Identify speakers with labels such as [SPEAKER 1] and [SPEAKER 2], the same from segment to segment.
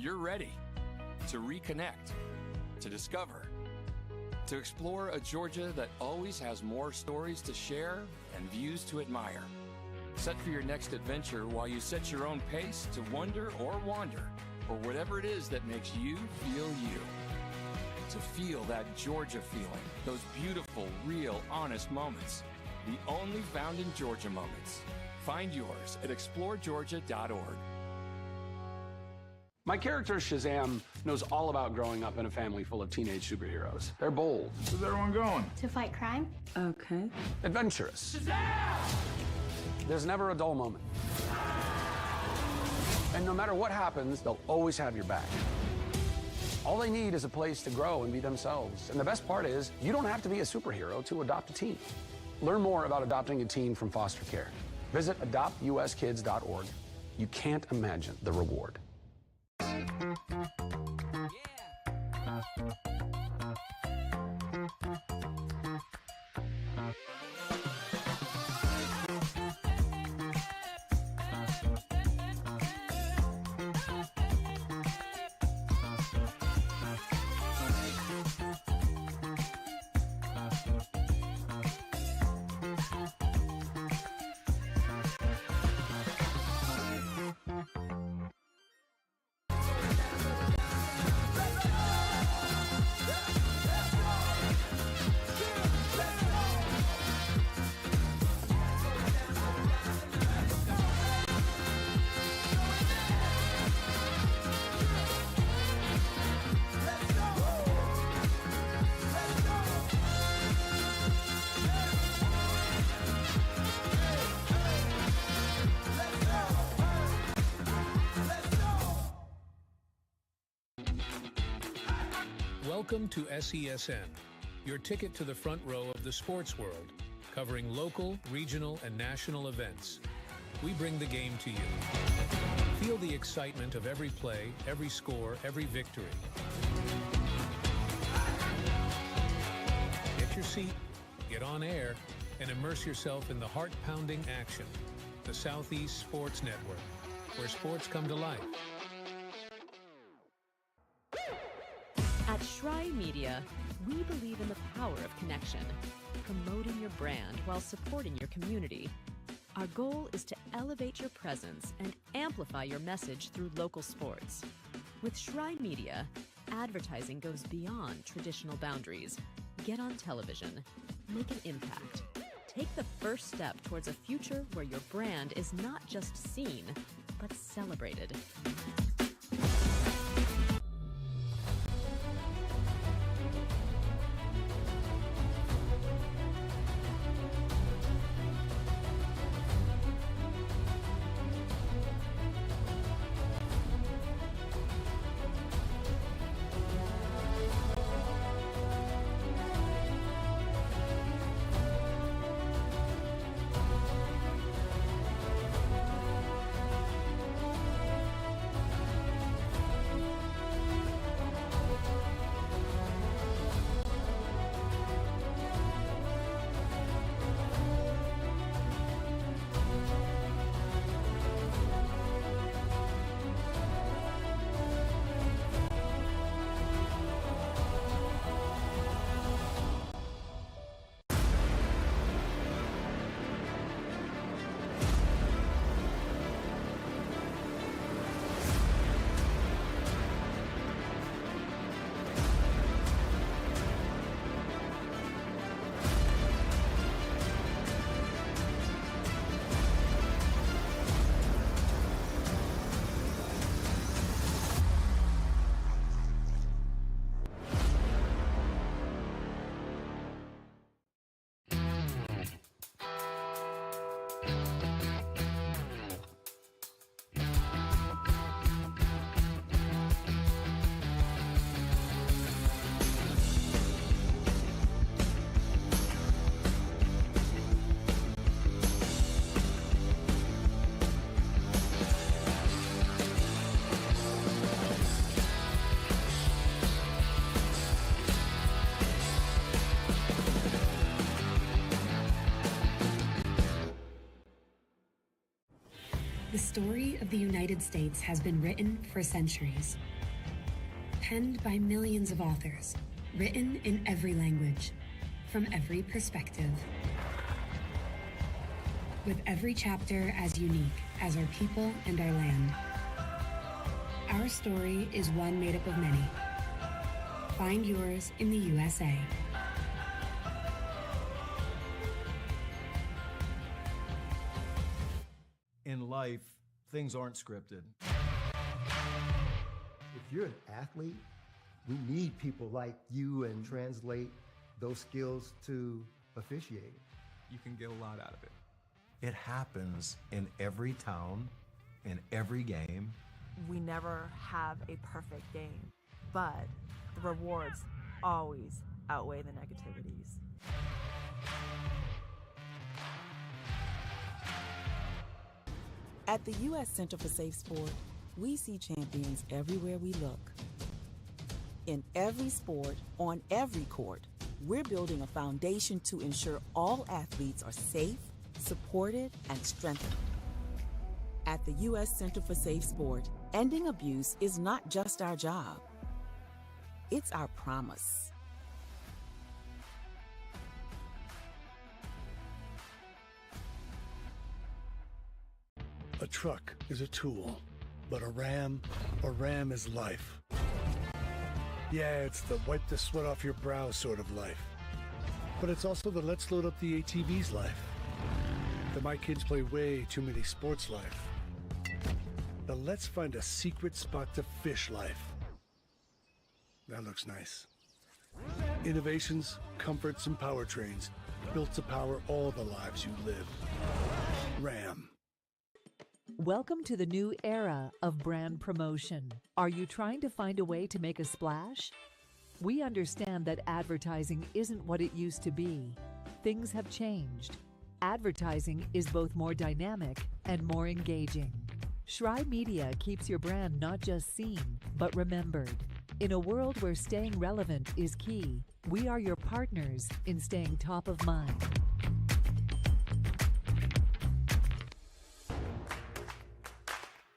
[SPEAKER 1] you're ready to reconnect, to discover, to explore a Georgia that always has more stories to share and views to admire. Set for your next adventure while you set your own pace to wonder or wander, or whatever it is that makes you feel you. To feel that Georgia feeling, those beautiful, real, honest moments. The only found in Georgia moments. Find yours at exploregeorgia.org.
[SPEAKER 2] My character, Shazam, knows all about growing up in a family full of teenage superheroes. They're bold.
[SPEAKER 3] Where's everyone going?
[SPEAKER 4] To fight crime?
[SPEAKER 5] Okay.
[SPEAKER 2] Adventurous.
[SPEAKER 3] Shazam!
[SPEAKER 2] There's never a dull moment. And no matter what happens, they'll always have your back. All they need is a place to grow and be themselves. And the best part is, you don't have to be a superhero to adopt a teen. Learn more about adopting a teen from foster care. Visit adoptuskids.org. You can't imagine the reward.
[SPEAKER 6] Welcome to SESN, your ticket to the front row of the sports world, covering local, regional, and national events. We bring the game to you. Feel the excitement of every play, every score, every victory. Get your seat, get on air, and immerse yourself in the heart-pounding action. The Southeast Sports Network, where sports come to life.
[SPEAKER 7] At Shrine Media, we believe in the power of connection, promoting your brand while supporting your community. Our goal is to elevate your presence and amplify your message through local sports. With Shrine Media, advertising goes beyond traditional boundaries. Get on television, make an impact. Take the first step towards a future where your brand is not just seen, but celebrated.
[SPEAKER 8] The story of the United States has been written for centuries.
[SPEAKER 3] Penned by millions of authors, written in every language, from every perspective. With every chapter as unique as our people and our land. Our story is one made up of many. Find yours in the USA.
[SPEAKER 4] In life, things aren't scripted.
[SPEAKER 5] If you're an athlete, we need people like you and translate those skills to officiating.
[SPEAKER 8] You can get a lot out of it.
[SPEAKER 4] It happens in every town, in every game.
[SPEAKER 9] We never have a perfect game, but the rewards always outweigh the negativities.
[SPEAKER 10] At the U.S. Center for Safe Sport, we see champions everywhere we look. In every sport, on every court, we're building a foundation to ensure all athletes are safe, supported, and strengthened. At the U.S. Center for Safe Sport, ending abuse is not just our job. It's our promise.
[SPEAKER 11] A truck is a tool, but a ram is life. Yeah, it's the wipe the sweat off your brow sort of life. But it's also the let's load up the ATV's life. The my kids play way too many sports life. The let's find a secret spot to fish life. That looks nice. Innovations, comforts, and powertrains built to power all the lives you live. Ram.
[SPEAKER 12] Welcome to the new era of brand promotion. Are you trying to find a way to make a splash? We understand that advertising isn't what it used to be. Things have changed. Advertising is both more dynamic and more engaging. Schrei Media keeps your brand not just seen, but remembered. In a world where staying relevant is key, we are your partners in staying top of mind.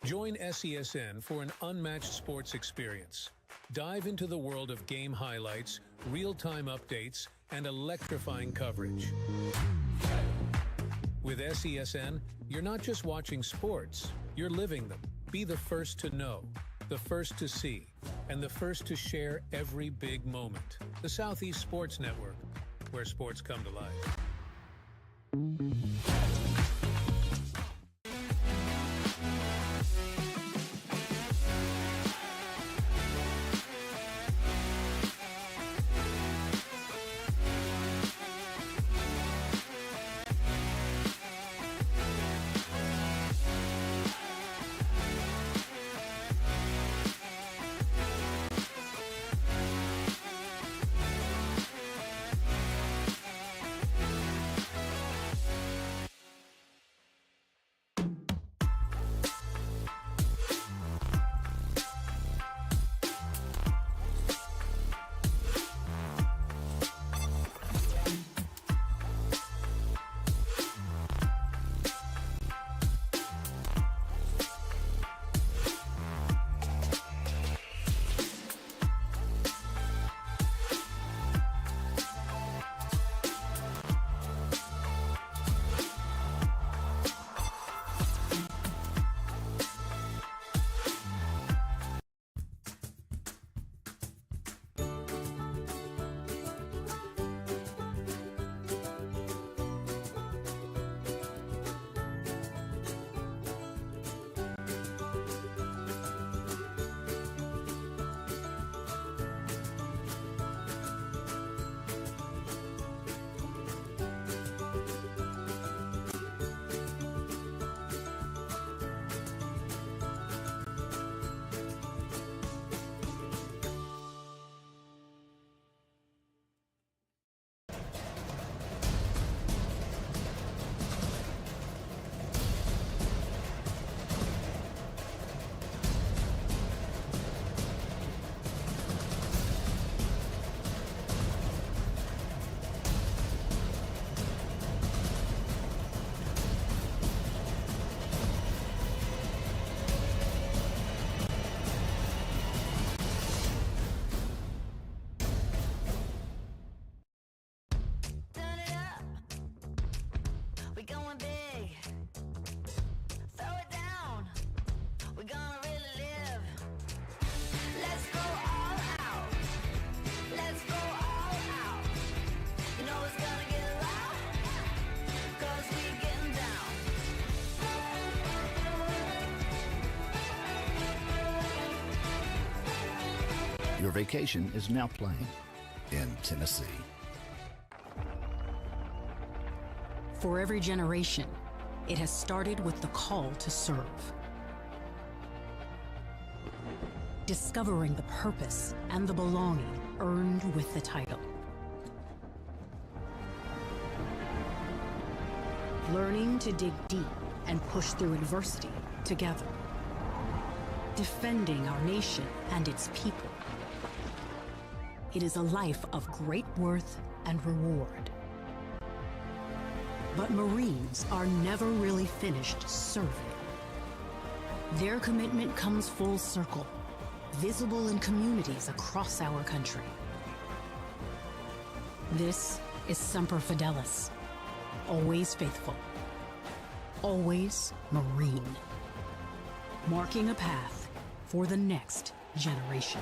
[SPEAKER 6] Join SESN for an unmatched sports experience. Dive into the world of game highlights, real-time updates, and electrifying coverage. With SESN, you're not just watching sports, you're living them. Be the first to know, the first to see, and the first to share every big moment. The Southeast Sports Network, where sports come to life.
[SPEAKER 13] Your vacation is now playing in Tennessee.
[SPEAKER 14] For every generation, it has started with the call to serve. Discovering the purpose and the belonging earned with the title. Learning to dig deep and push through adversity together. Defending our nation and its people. It is a life of great worth and reward. But Marines are never really finished serving. Their commitment comes full circle, visible in communities across our country. This is Semper Fidelis, always faithful, always Marine, marking a path for the next generation.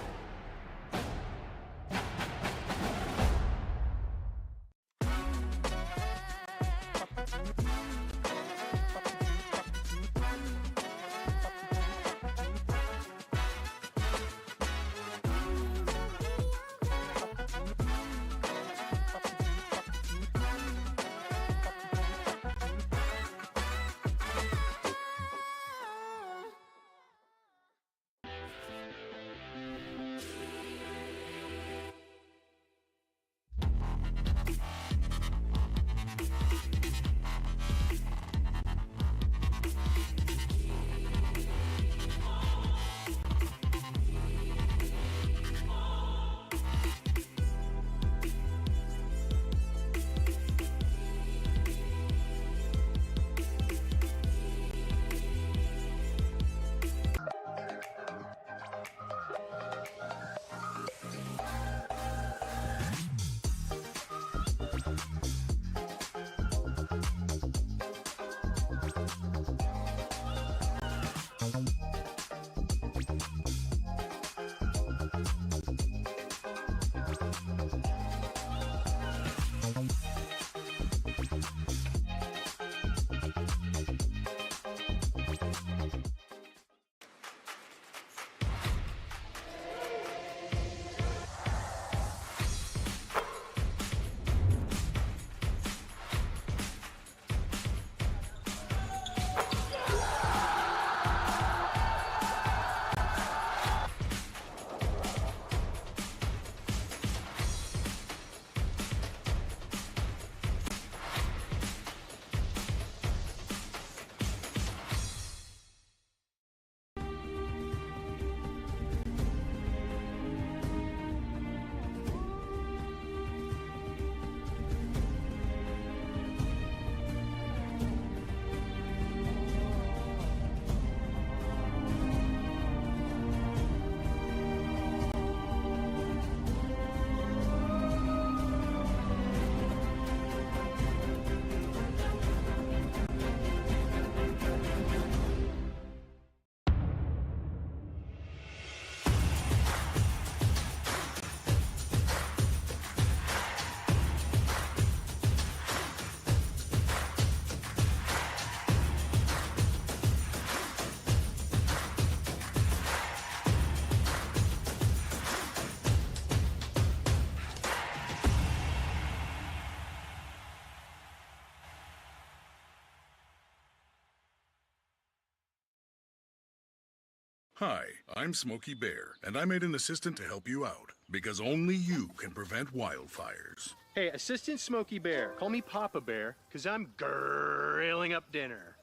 [SPEAKER 15] Hi, I'm Smokey Bear, and I made an assistant to help you out, because only you can prevent wildfires.
[SPEAKER 16] Hey, Assistant Smokey Bear, call me Papa Bear, because I'm grilling up dinner.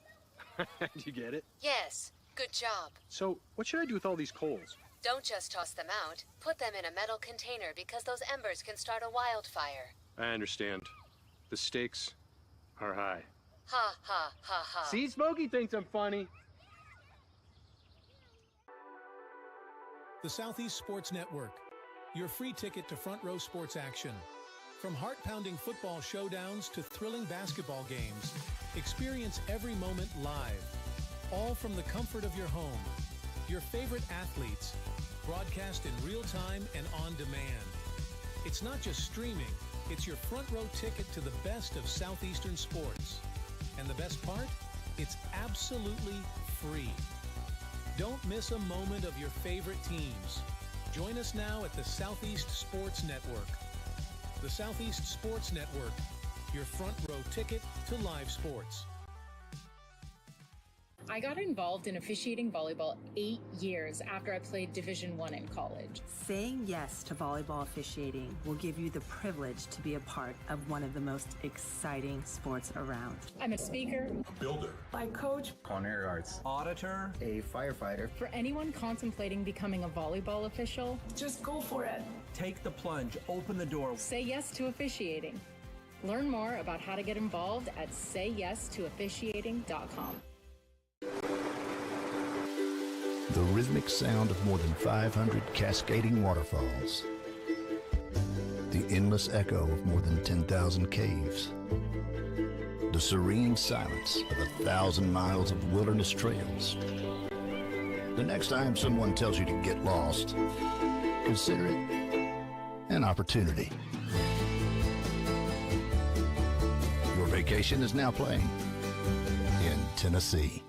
[SPEAKER 16] Do you get it?
[SPEAKER 17] Yes, good job.
[SPEAKER 16] So, what should I do with all these coals?
[SPEAKER 17] Don't just toss them out. Put them in a metal container because those embers can start a wildfire.
[SPEAKER 16] I understand. The stakes are high.
[SPEAKER 17] Ha, ha, ha, ha.
[SPEAKER 16] See, Smokey thinks I'm funny.
[SPEAKER 6] The Southeast Sports Network, your free ticket to front row sports action. From heart-pounding football showdowns to thrilling basketball games, experience every moment live, all from the comfort of your home. Your favorite athletes, broadcast in real time and on demand. It's not just streaming, it's your front row ticket to the best of Southeastern sports. And the best part? It's absolutely free. Don't miss a moment of your favorite teams. Join us now at the Southeast Sports Network. The Southeast Sports Network, your front row ticket to live sports.
[SPEAKER 18] I got involved in officiating volleyball 8 years after I played Division I in college.
[SPEAKER 9] Saying yes to volleyball officiating will give you the privilege to be a part of one of the most exciting sports around.
[SPEAKER 18] I'm a speaker,
[SPEAKER 15] a builder,
[SPEAKER 18] I coach,
[SPEAKER 19] culinary arts,
[SPEAKER 20] auditor,
[SPEAKER 19] a firefighter.
[SPEAKER 18] For anyone contemplating becoming a volleyball official,
[SPEAKER 20] just go for it.
[SPEAKER 19] Take the plunge, open the door.
[SPEAKER 18] Say yes to officiating. Learn more about how to get involved at sayyestoofficiating.com.
[SPEAKER 13] The rhythmic sound of more than 500 cascading waterfalls. The endless echo of more than 10,000 caves. The serene silence of 1,000 miles of wilderness trails. The next time someone tells you to get lost, consider it an opportunity. Your vacation is now playing in Tennessee.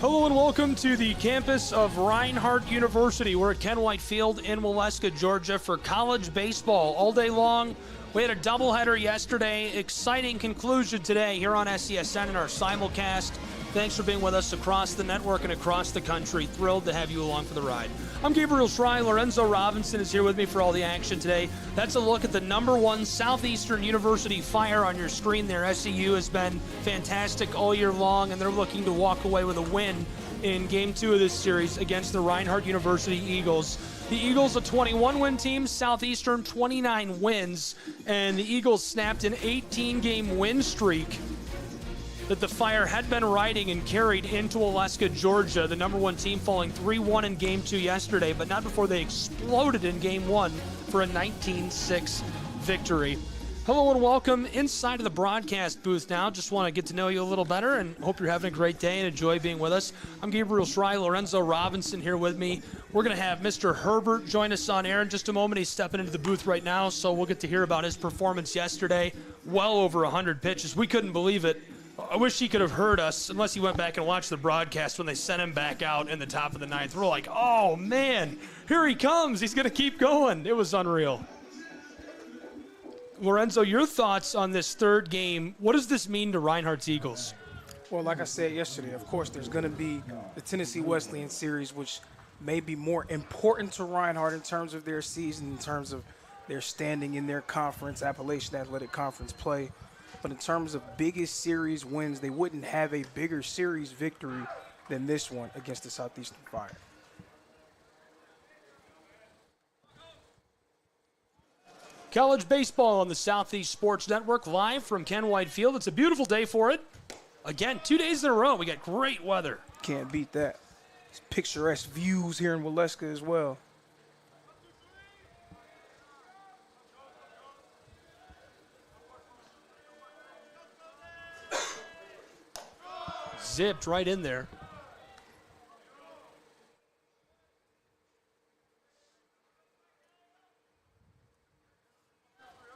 [SPEAKER 21] Hello and welcome to the campus of Reinhardt University. We're at Ken White Field in Waleska, Georgia for college baseball all day long. We had a doubleheader yesterday. Exciting conclusion today here on SESN in our simulcast. Thanks for being with us across the network and across the country. Thrilled to have you along for the ride. I'm Gabriel Schrei. Lorenzo Robinson is here with me for all the action today. That's a look at the #1 Southeastern University Fire on your screen there. SEU has been fantastic all year long, and they're looking to walk away with a win in Game 2 of this series against the Reinhardt University Eagles. The Eagles a 21-win team, Southeastern 29 wins, and the Eagles snapped an 18-game win streak that the Fire had been riding and carried into Waleska, Georgia. The #1 team falling 3-1 in Game 2 yesterday, but not before they exploded in Game 1 for a 19-6 victory. Hello and welcome inside of the broadcast booth now. Just want to get to know you a little better and hope you're having a great day and enjoy being with us. I'm Gabriel Schrei, Lorenzo Robinson here with me. We're going to have Mr. Herbert join us on air in just a moment. He's stepping into the booth right now, so we'll get to hear about his performance yesterday. Well over 100 pitches. We couldn't believe it. I wish he could have heard us, unless he went back and watched the broadcast when they sent him back out in the top of the ninth. We're like, oh, man, here he comes. He's going to keep going. It was unreal. Lorenzo, your thoughts on this third game. What does this mean to Reinhardt's Eagles?
[SPEAKER 22] Well, like I said yesterday, of course, there's going to be the Tennessee Wesleyan series, which may be more important to Reinhardt in terms of their season, in terms of their standing in their conference, Appalachian Athletic Conference play. But in terms of biggest series wins, they wouldn't have a bigger series victory than this one against the Southeastern Fire.
[SPEAKER 21] College baseball on the Southeast Sports Network, live from Ken White Field. It's a beautiful day for it. Again, 2 days in a row, we got great weather.
[SPEAKER 22] Can't beat that. It's picturesque views here in Waleska as well.
[SPEAKER 21] Zipped right in there.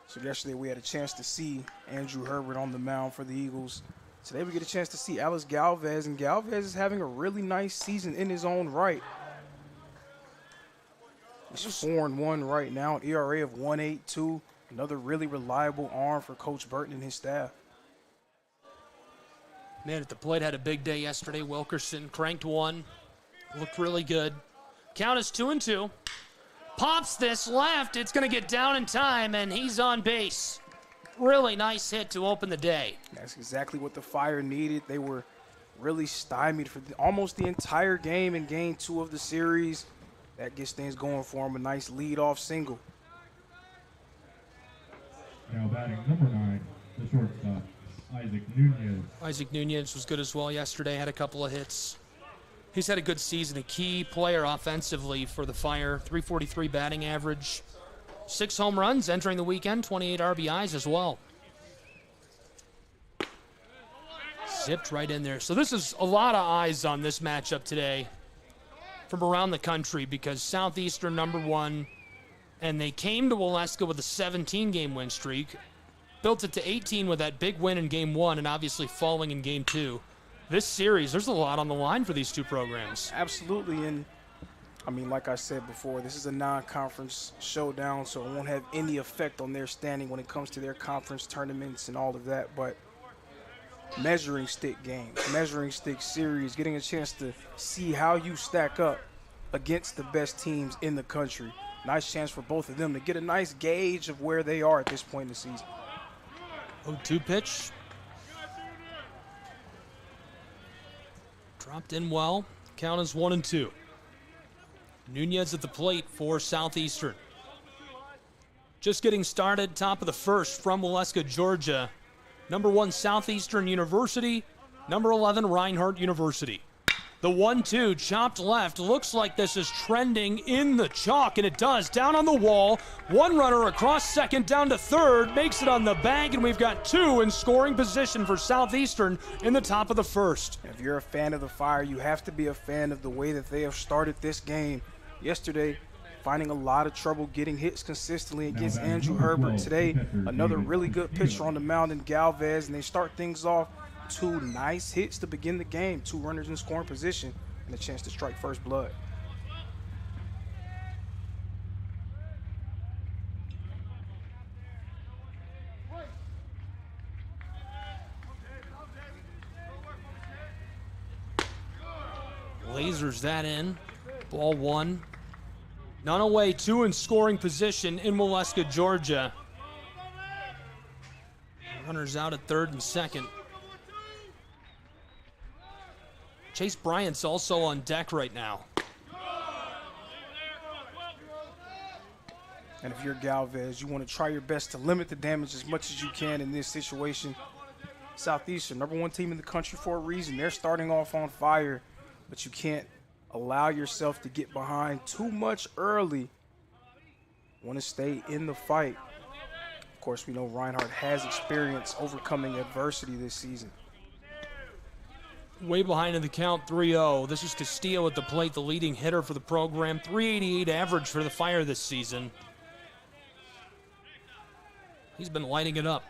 [SPEAKER 22] So Yesterday we had a chance to see Andrew Herbert on the mound for the Eagles. Today we get a chance to see Alex Galvez, and Galvez is having a really nice season in his own right. He's 4-1 right now, an ERA of 1.82. Another really reliable arm for Coach Burton and his staff.
[SPEAKER 21] Man at the plate had a big day yesterday. Wilkerson cranked one. Looked really good. Count is 2-2. Pops this left. It's going to get down in time, and he's on base. Really nice hit to open the day.
[SPEAKER 22] That's exactly what the Fire needed. They were really stymied for almost the entire game in Game 2 of the series. That gets things going for him. A nice leadoff single.
[SPEAKER 1] Now batting number 9, the shortstop, Isaac Nunez.
[SPEAKER 21] Isaac Nunez was good as well yesterday. Had a couple of hits. He's had a good season. A key player offensively for the Fire. 343 batting average. 6 home runs entering the weekend. 28 RBIs as well. Zipped right in there. So this is a lot of eyes on this matchup today from around the country because Southeastern #1, and they came to Waleska with a 17-game win streak, built it to 18 with that big win in Game 1 and obviously falling in Game 2. This series, there's a lot on the line for these two programs.
[SPEAKER 22] Absolutely, and I mean, like I said before, this is a non-conference showdown, so it won't have any effect on their standing when it comes to their conference tournaments and all of that, but measuring stick games, measuring stick series, getting a chance to see how you stack up against the best teams in the country. Nice chance for both of them to get a nice gauge of where they are at this point in the season.
[SPEAKER 21] 0-2 pitch. Dropped in well. Count is 1-2. Nunez at the plate for Southeastern. Just getting started, top of the first from Waleska, Georgia. #1 Southeastern University, #11 Reinhardt University. The 1-2 chopped left. Looks like this is trending in the chalk, and it does. Down on the wall. One runner across second, down to third. Makes it on the bag, and we've got 2 in scoring position for Southeastern in the top of the first.
[SPEAKER 22] If you're a fan of the Fire, you have to be a fan of the way that they have started this game. Yesterday, finding a lot of trouble getting hits consistently against Andrew Herbert. Today, another really good pitcher on the mound in Galvez, and they start things off. 2 nice hits to begin the game. 2 runners in scoring position and a chance to strike first blood.
[SPEAKER 21] Lasers that in. Ball 1. None away, 2 in scoring position in Waleska, Georgia. Runners out at third and second. Chase Bryant's also on deck right now.
[SPEAKER 22] And if you're Galvez, you want to try your best to limit the damage as much as you can in this situation. Southeastern, #1 team in the country for a reason. They're starting off on fire, but you can't allow yourself to get behind too much early. Want to stay in the fight. Of course, we know Reinhardt has experience overcoming adversity this season.
[SPEAKER 21] Way behind in the count, 3-0. This is Castillo at the plate, the leading hitter for the program. 388 average for the Fire this season. He's been lighting it up.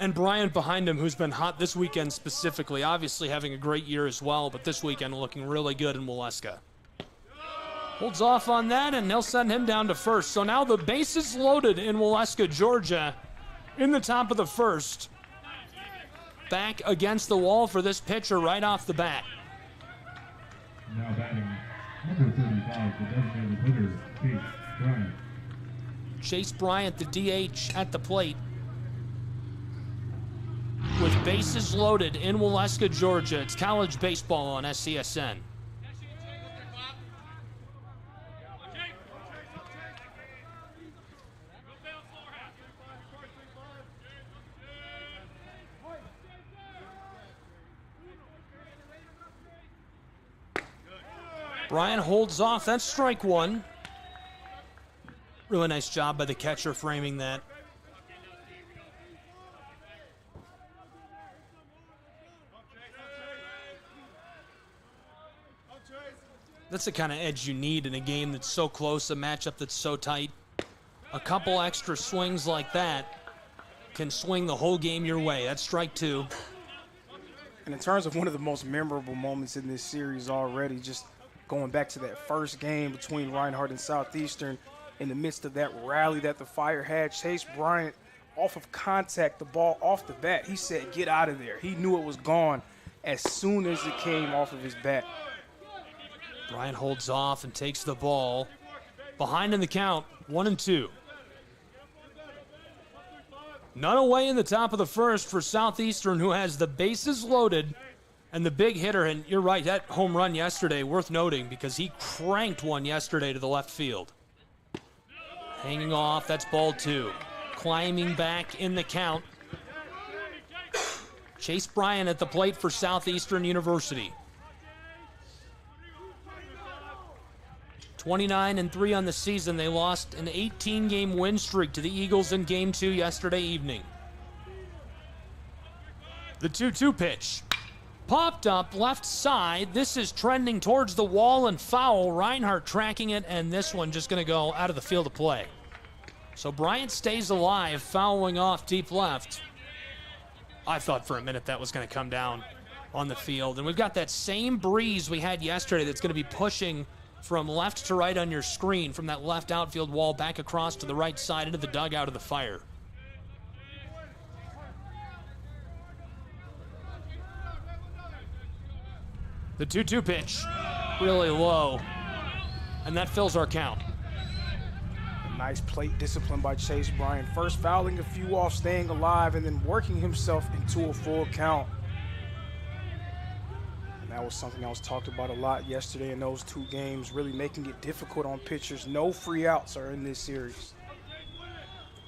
[SPEAKER 21] And Bryant behind him, who's been hot this weekend specifically, obviously having a great year as well, but this weekend looking really good in Waleska. Holds off on that, and they'll send him down to first. So now the bases loaded in Waleska, Georgia, in the top of the first. Back against the wall for this pitcher right off the bat.
[SPEAKER 1] Now batting number 35, the designated hitter, Chase Bryant.
[SPEAKER 21] Chase Bryant, the DH, at the plate. With bases loaded in Waleska, Georgia. It's college baseball on SCSN. Bryant holds off. That's strike 1. Really nice job by the catcher framing that. That's the kind of edge you need in a game that's so close, a matchup that's so tight. A couple extra swings like that can swing the whole game your way. That's strike 2.
[SPEAKER 22] And in terms of one of the most memorable moments in this series already, just going back to that first game between Reinhardt and Southeastern, in the midst of that rally that the Fire had, Chase Bryant, off of contact, the ball off the bat, he said, get out of there. He knew it was gone as soon as it came off of his bat.
[SPEAKER 21] Bryant holds off and takes the ball. Behind in the count, 1-2. None away in the top of the first for Southeastern, who has the bases loaded and the big hitter. And you're right, that home run yesterday, worth noting, because he cranked one yesterday to the left field. Hanging off, that's ball 2. Climbing back in the count. Chase Bryant at the plate for Southeastern University. 29-3 on the season. They lost an 18-game win streak to the Eagles in Game 2 yesterday evening. The 2-2 pitch. Popped up left side. This is trending towards the wall and foul. Reinhardt tracking it, and this one just going to go out of the field of play. So Bryant stays alive, fouling off deep left. I thought for a minute that was going to come down on the field. And we've got that same breeze we had yesterday that's going to be pushing from left to right on your screen, from that left outfield wall back across to the right side into the dugout of the Fire. The 2-2 pitch, really low, and that fills our count.
[SPEAKER 22] A nice plate discipline by Chase Bryant. First fouling a few off, staying alive, and then working himself into a full count. That was something that was talked about a lot yesterday in those 2 games, really making it difficult on pitchers. No free outs are in this series.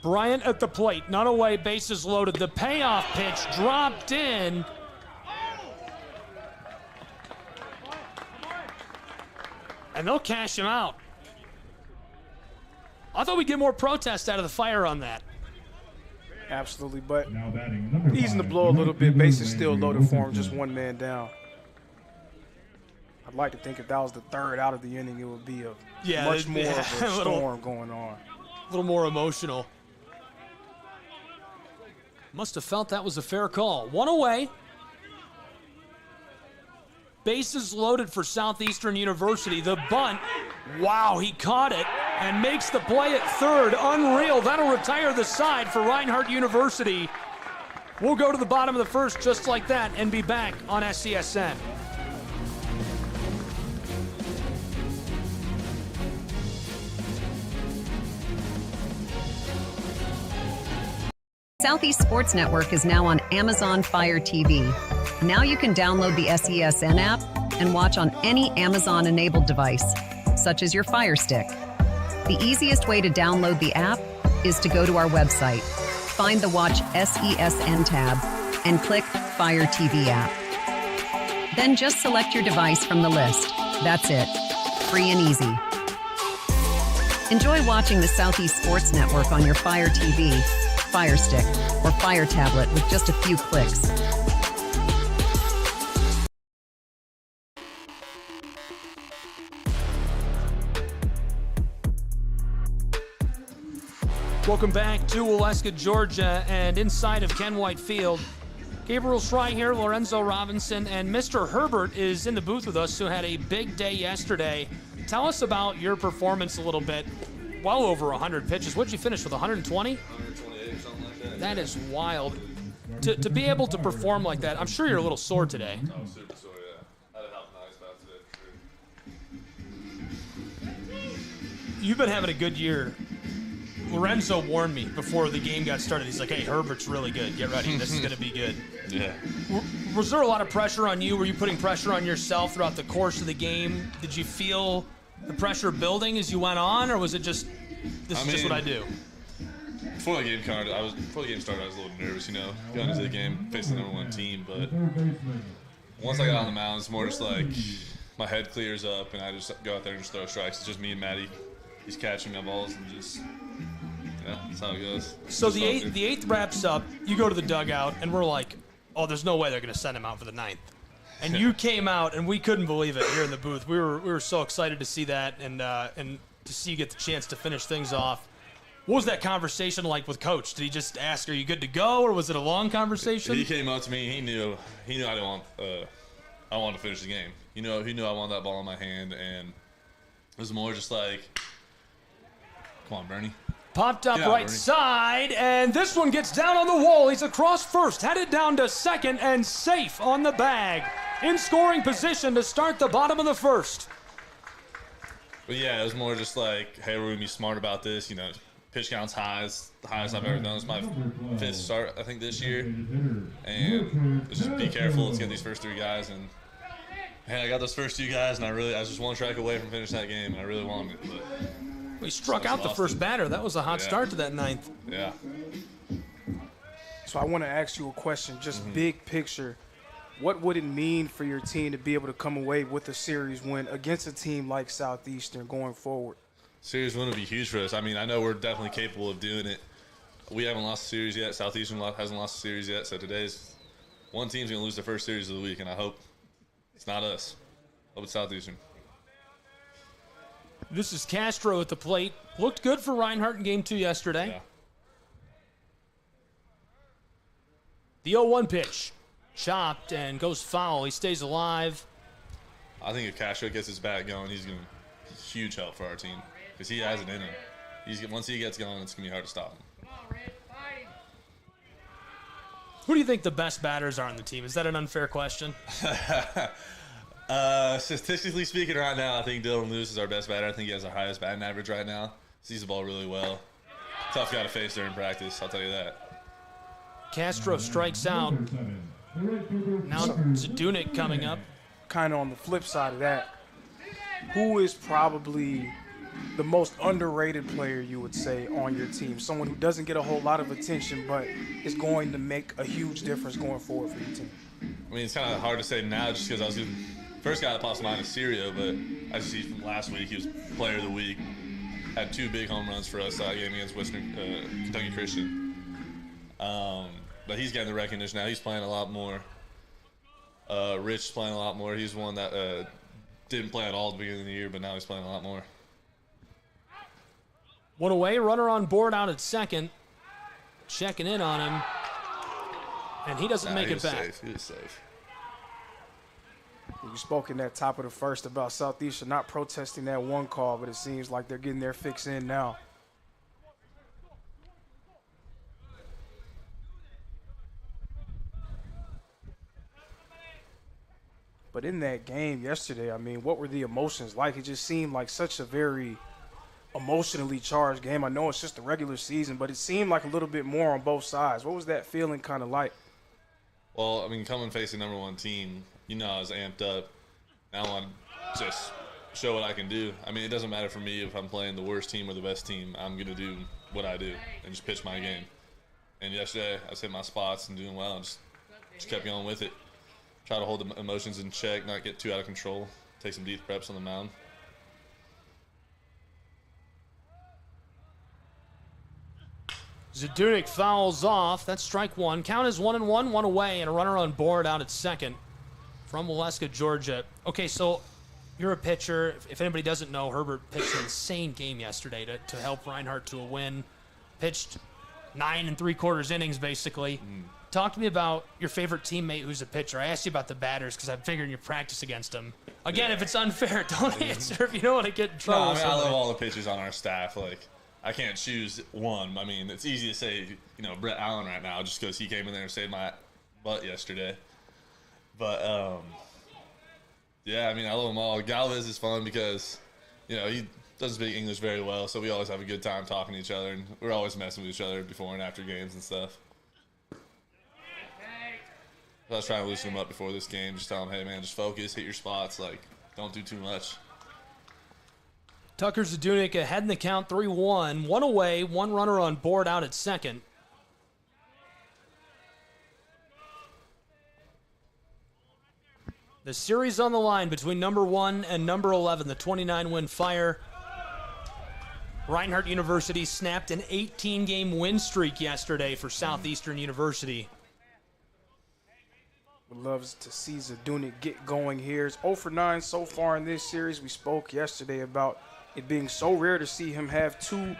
[SPEAKER 21] Bryant at the plate, not away, bases loaded. The payoff pitch dropped in. And they'll cash him out. I thought we'd get more protest out of the Fire on that.
[SPEAKER 22] Absolutely, but easing the blow a little bit. Bases still loaded for him, just 1 man down. I'd like to think if that was the 3rd out of the inning, it would be much more of a storm going on.
[SPEAKER 21] A little more emotional. Must have felt that was a fair call. 1 away. Bases loaded for Southeastern University. The bunt, wow, he caught it and makes the play at 3rd. Unreal. That'll retire the side for Reinhardt University. We'll go to the bottom of the first just like that and be back on SCSN.
[SPEAKER 2] Southeast Sports Network is now on Amazon Fire TV. Now you can download the SESN app and watch on any Amazon-enabled device, such as your Fire Stick. The easiest way to download the app is to go to our website, find the Watch SESN tab, and click Fire TV app. Then just select your device from the list. That's it. Free and easy. Enjoy watching the Southeast Sports Network on your Fire TV, Fire Stick, or Fire Tablet with just a few clicks.
[SPEAKER 21] Welcome back to Waleska, Georgia, and inside of Ken White Field. Gabriel Schrei here, Lorenzo Robinson, and Mr. Herbert is in the booth with us, who had a big day yesterday. Tell us about your performance a little bit. Well over 100 pitches. What'd you finish with, 120?
[SPEAKER 20] 128 or something like that.
[SPEAKER 21] That is wild. To be able to perform like that, I'm sure you're a little sore today.
[SPEAKER 20] I was super sore, yeah. I had a help nice back today for sure.
[SPEAKER 21] You've been having a good year. Lorenzo warned me before the game got started. He's like, hey, Herbert's really good. Get ready. This is going to be good.
[SPEAKER 20] Yeah.
[SPEAKER 21] Was there a lot of pressure on you? Were you putting pressure on yourself throughout the course of the game? Did you feel the pressure building as you went on, or was it just, this is just what I do?
[SPEAKER 20] Before the game started, I was a little nervous, going into the game, facing the #1 team. But once I got on the mound, it's more just like my head clears up, and I just go out there and just throw strikes. It's just me and Matty. He's catching my balls and just, that's how it goes.
[SPEAKER 21] So the eighth wraps up, you go to the dugout, and we're like, oh, there's no way they're going to send him out for the 9th. And you came out, and we couldn't believe it here in the booth. We were so excited to see that and to see you get the chance to finish things off. What was that conversation like with Coach? Did he just ask, "Are you good to go," or was it a long conversation?
[SPEAKER 20] He came up to me. He knew I didn't want. I wanted to finish the game. He knew I wanted that ball in my hand, and it was more just like, "Come on, Bernie."
[SPEAKER 21] Popped up right side, and this one gets down on the wall. He's across first, headed down to second, and safe on the bag. In scoring position to start the bottom of the first.
[SPEAKER 20] But yeah, it was more just like, hey, we're going to be smart about this. You know, pitch count's the highest I've ever done. It's my 5th start, I think, this year. And just be careful. Let's get these first 3 guys. And, man, I got those first 2 guys, and I was just 1 strike away from finishing that game, and I really wanted it. But
[SPEAKER 21] we struck out the first batter. That was a hot start to that 9th.
[SPEAKER 20] Yeah.
[SPEAKER 22] So I want to ask you a question, just big picture. What would it mean for your team to be able to come away with a series win against a team like Southeastern going forward?
[SPEAKER 20] Series win would be huge for us. I mean, I know we're definitely capable of doing it. We haven't lost a series yet. Southeastern hasn't lost a series yet. So today's one team's going to lose their first series of the week, and I hope it's not us. I hope it's Southeastern.
[SPEAKER 21] This is Castro at the plate. Looked good for Reinhardt in Game 2 yesterday.
[SPEAKER 20] Yeah.
[SPEAKER 21] The 0-1 pitch. Chopped and goes foul. He stays alive.
[SPEAKER 20] I think if Castro gets his bat going, he's going to be huge help for our team because he has it in him. Once he gets going, it's going to be hard to stop him.
[SPEAKER 21] Who do you think the best batters are on the team? Is that an unfair question?
[SPEAKER 20] Statistically speaking, right now, I think Dylan Lewis is our best batter. I think he has our highest batting average right now. Sees the ball really well. Tough guy to face during practice, I'll tell you that.
[SPEAKER 21] Castro strikes out. Now Zadunik coming up.
[SPEAKER 22] Kind of on the flip side of that, who is probably the most underrated player you would say on your team? Someone who doesn't get a whole lot of attention but is going to make a huge difference going forward for your team.
[SPEAKER 20] I mean, it's kind of hard to say now just because I was getting first guy that pops to mind is Sirio, but I just see from last week he was player of the week. Had 2 big home runs for us that game against Western Kentucky Christian. But he's getting the recognition now. He's playing a lot more. Rich is playing a lot more. He's one that didn't play at all at the beginning of the year, but now he's playing a lot more.
[SPEAKER 21] 1 away, runner on board out at second. Checking in on him. And he doesn't make it back.
[SPEAKER 20] Safe. He was safe.
[SPEAKER 22] You spoke in that top of the first about Southeastern not protesting that 1 call, but it seems like they're getting their fix in now. But in that game yesterday, I mean, what were the emotions like? It just seemed like such a very emotionally charged game. I know it's just the regular season, but it seemed like a little bit more on both sides. What was that feeling kind of like?
[SPEAKER 20] Well, I mean, coming facing #1 team, you know I was amped up. Now I want to just show what I can do. I mean, it doesn't matter for me if I'm playing the worst team or the best team. I'm going to do what I do and just pitch my game. And yesterday, I was hitting my spots and doing well and just kept going with it. Try to hold the emotions in check, not get too out of control. Take some deep reps on the mound.
[SPEAKER 21] Zadunik fouls off. That's strike 1. Count is 1-1, 1 away, and a runner on board out at second from Waleska, Georgia. Okay, so you're a pitcher. If anybody doesn't know, Herbert pitched an insane game yesterday to help Reinhardt to a win. Pitched 9 3/4 innings, basically. Talk to me about your favorite teammate who's a pitcher. I asked you about the batters because I'm figuring you practice against them. Again, if it's unfair, don't answer if you don't want to get in trouble.
[SPEAKER 20] No, I mean, I love all the pitchers on our staff. Like, I can't choose one. I mean, it's easy to say, you know, Brett Allen right now just because he came in there and saved my butt yesterday. But, yeah, I mean, I love them all. Galvez is fun because, you know, he doesn't speak English very well, so we always have a good time talking to each other, and we're always messing with each other before and after games and stuff. I was trying to loosen him up before this game, just tell him, hey, man, just focus, hit your spots, like, don't do too much.
[SPEAKER 21] Tucker Zadunik ahead in the count, 3-1. 1 away, 1 runner on board out at second. The series on the line between #1 and #11, the 29-win Fire. Reinhardt University snapped an 18-game win streak yesterday for Southeastern University.
[SPEAKER 22] Would love to see Zadunik get going here. It's 0 for 9 so far in this series. We spoke yesterday about it being so rare to see him have 2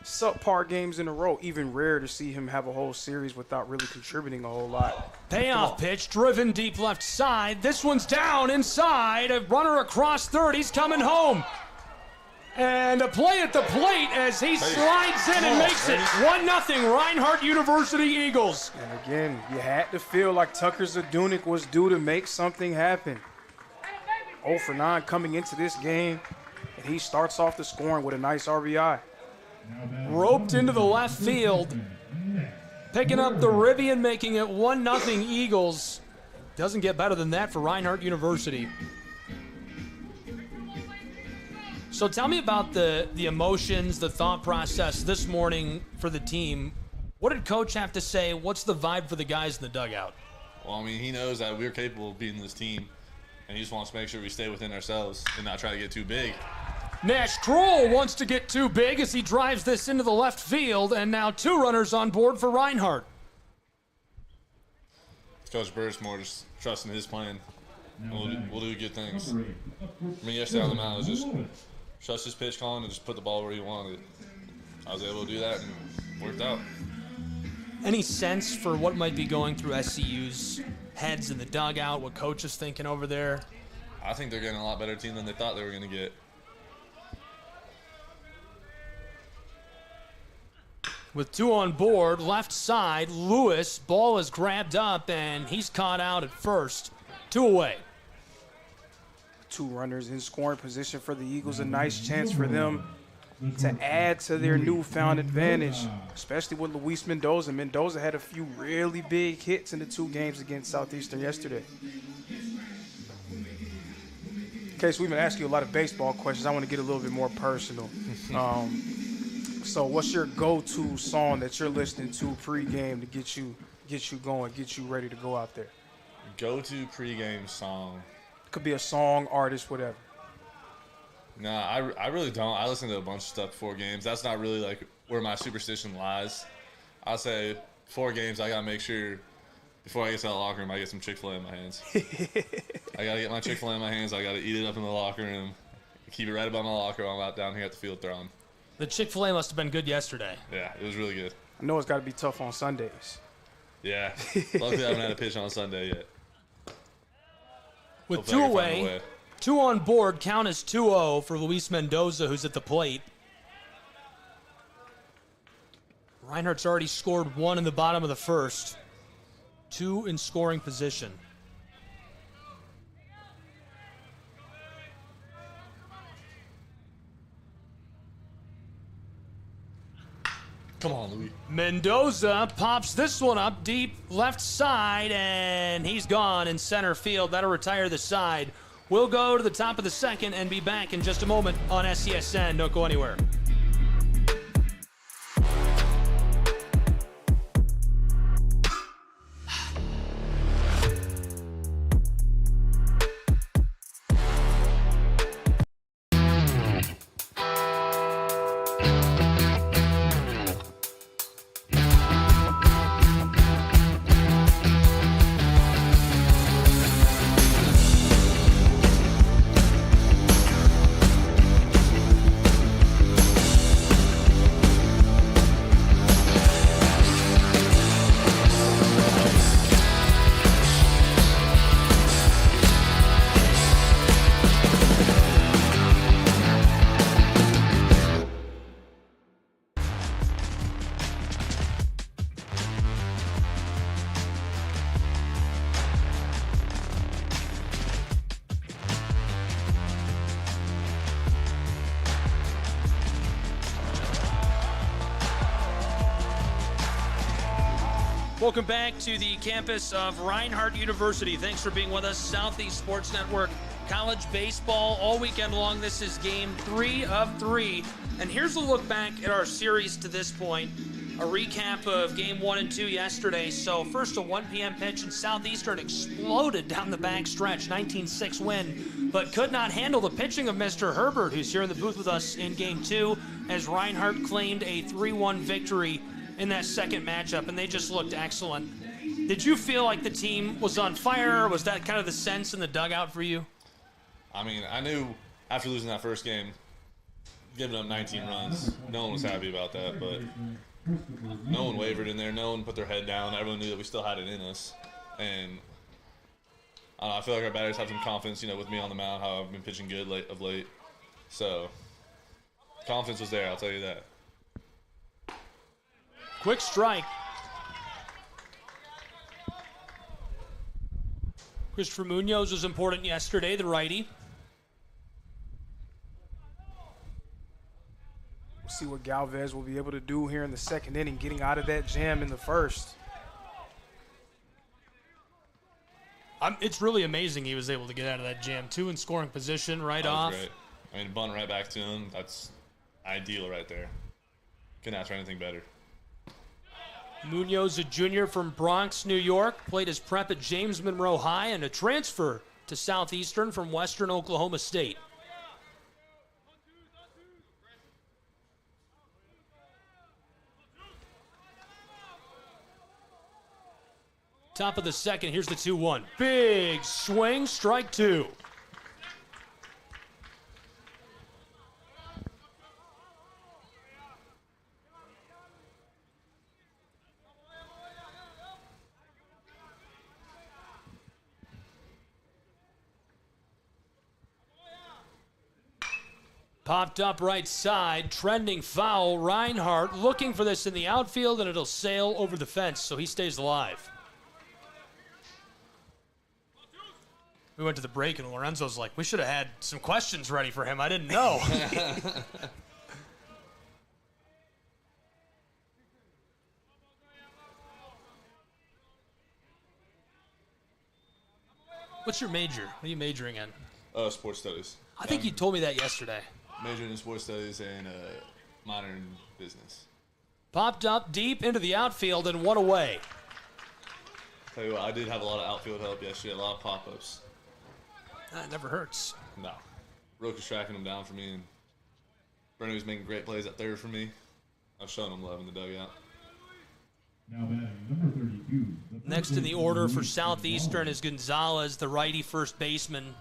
[SPEAKER 22] subpar games in a row. Even rare to see him have a whole series without really contributing a whole lot.
[SPEAKER 21] Payoff pitch, driven deep left side. This one's down inside. A runner across third. He's coming home. And a play at the plate as he slides in and makes it 1-0 Reinhardt University Eagles.
[SPEAKER 22] And again, you had to feel like Tucker Zadunik was due to make something happen. 0 for 9 coming into this game, and he starts off the scoring with a nice RBI.
[SPEAKER 21] Roped into the left field, picking up the Rivian, making it 1-0 Eagles. Doesn't get better than that for Reinhardt University. So tell me about the emotions, the thought process this morning for the team. What did Coach have to say? What's the vibe for the guys in the dugout?
[SPEAKER 20] Well, I mean, he knows that we're capable of beating this team, and he just wants to make sure we stay within ourselves and not try to get too big.
[SPEAKER 21] Nash Kroll wants to get too big as he drives this into the left field, and now 2 runners on board for Reinhardt.
[SPEAKER 20] Coach Burris more just trusting his plan. We'll do good things. I mean, yesterday on the mound, it was just trust his pitch calling and just put the ball where he wanted. I was able to do that and worked out.
[SPEAKER 21] Any sense for what might be going through SCU's heads in the dugout, what Coach is thinking over there?
[SPEAKER 20] I think they're getting a lot better team than they thought they were going to get.
[SPEAKER 21] With 2 on board, left side, Lewis, ball is grabbed up, and he's caught out at first. 2 away.
[SPEAKER 22] 2 runners in scoring position for the Eagles. A nice chance for them to add to their newfound advantage, especially with Luis Mendoza. Mendoza had a few really big hits in the 2 games against Southeastern yesterday. Okay, so we've been asking you a lot of baseball questions. I want to get a little bit more personal. So what's your go-to song that you're listening to pregame to get you going, get you ready to go out there?
[SPEAKER 20] Go-to pregame song.
[SPEAKER 22] Could be a song, artist, whatever.
[SPEAKER 20] No, I really don't. I listen to a bunch of stuff before games. That's not really like where my superstition lies. I'll say 4 games, I got to make sure before I get to that locker room, I get some Chick-fil-A in my hands. I got to get my Chick-fil-A in my hands. I got to eat it up in the locker room. Keep it right above my locker while I'm out down here at the field throwing.
[SPEAKER 21] The Chick-fil-A must have been good yesterday.
[SPEAKER 20] Yeah, it was really good.
[SPEAKER 22] I know it's got to be tough on Sundays.
[SPEAKER 20] Yeah. Luckily, I haven't had a pitch on Sunday yet.
[SPEAKER 21] With 2 away, 2 on board, count is 2-0 for Luis Mendoza, who's at the plate. Reinhardt's already scored 1 in the bottom of the first. 2 in scoring position.
[SPEAKER 20] Come on, Louis.
[SPEAKER 21] Mendoza pops this one up deep left side, and he's gone in center field. That'll retire the side. We'll go to the top of the second and be back in just a moment on SCSN. Don't go anywhere. Welcome back to the campus of Reinhardt University. Thanks for being with us. Southeast Sports Network, college baseball all weekend long. This is game 3 of 3. And here's a look back at our series to this point. A recap of game 1 and 2 yesterday. So first a 1 p.m. pitch, and Southeastern exploded down the back stretch, 19-6 win, but could not handle the pitching of Mr. Herbert, who's here in the booth with us in game 2, as Reinhardt claimed a 3-1 victory in that second matchup, and they just looked excellent. Did you feel like the team was on fire? Was that kind of the sense in the dugout for you?
[SPEAKER 20] I mean, I knew after losing that first game, giving up 19 runs. No one was happy about that, but no one wavered in there. No one put their head down. Everyone knew that we still had it in us. And I feel like our batters have some confidence, with me on the mound, how I've been pitching good of late. So confidence was there, I'll tell you that.
[SPEAKER 21] Quick strike. Christopher Munoz was important yesterday, the righty.
[SPEAKER 22] We'll see what Galvez will be able to do here in the second inning, getting out of that jam in the first.
[SPEAKER 21] It's really amazing he was able to get out of that jam, too, in scoring position right off.
[SPEAKER 20] Great. I mean, bunt right back to him, that's ideal right there. Couldn't ask for anything better.
[SPEAKER 21] Munoz, a junior from Bronx, New York, played his prep at James Monroe High and a transfer to Southeastern from Western Oklahoma State. Top of the second, here's the 2-1. Big swing, strike two. Popped up right side, trending foul. Reinhardt looking for this in the outfield, and it'll sail over the fence, so he stays alive. We went to the break, and Lorenzo's like, we should have had some questions ready for him. I didn't know. What's your major? What are you majoring in?
[SPEAKER 20] Sports studies.
[SPEAKER 21] I think you told me that yesterday.
[SPEAKER 20] Majoring in sports studies and modern business.
[SPEAKER 21] Popped up deep into the outfield and one away.
[SPEAKER 20] Tell you what, I did have a lot of outfield help yesterday, a lot of pop-ups.
[SPEAKER 21] That never hurts.
[SPEAKER 20] No. Rook was tracking him down for me, and Bernie was making great plays at third for me. I was showing him love in the dugout.
[SPEAKER 1] Now batting number 32.
[SPEAKER 21] Next in the order for Southeastern is Gonzalez, the righty first baseman.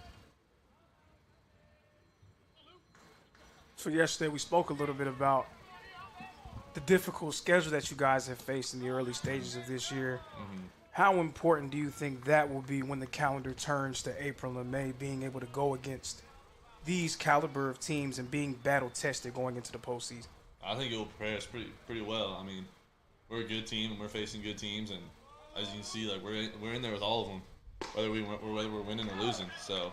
[SPEAKER 22] So yesterday we spoke a little bit about the difficult schedule that you guys have faced in the early stages of this year.
[SPEAKER 20] Mm-hmm.
[SPEAKER 22] How important do you think that will be when the calendar turns to April and May, being able to go against these caliber of teams and being battle-tested going into the postseason?
[SPEAKER 20] I think it will prepare us pretty well. I mean, we're a good team and we're facing good teams, and as you can see, like we're in there with all of them, whether we're winning or losing. So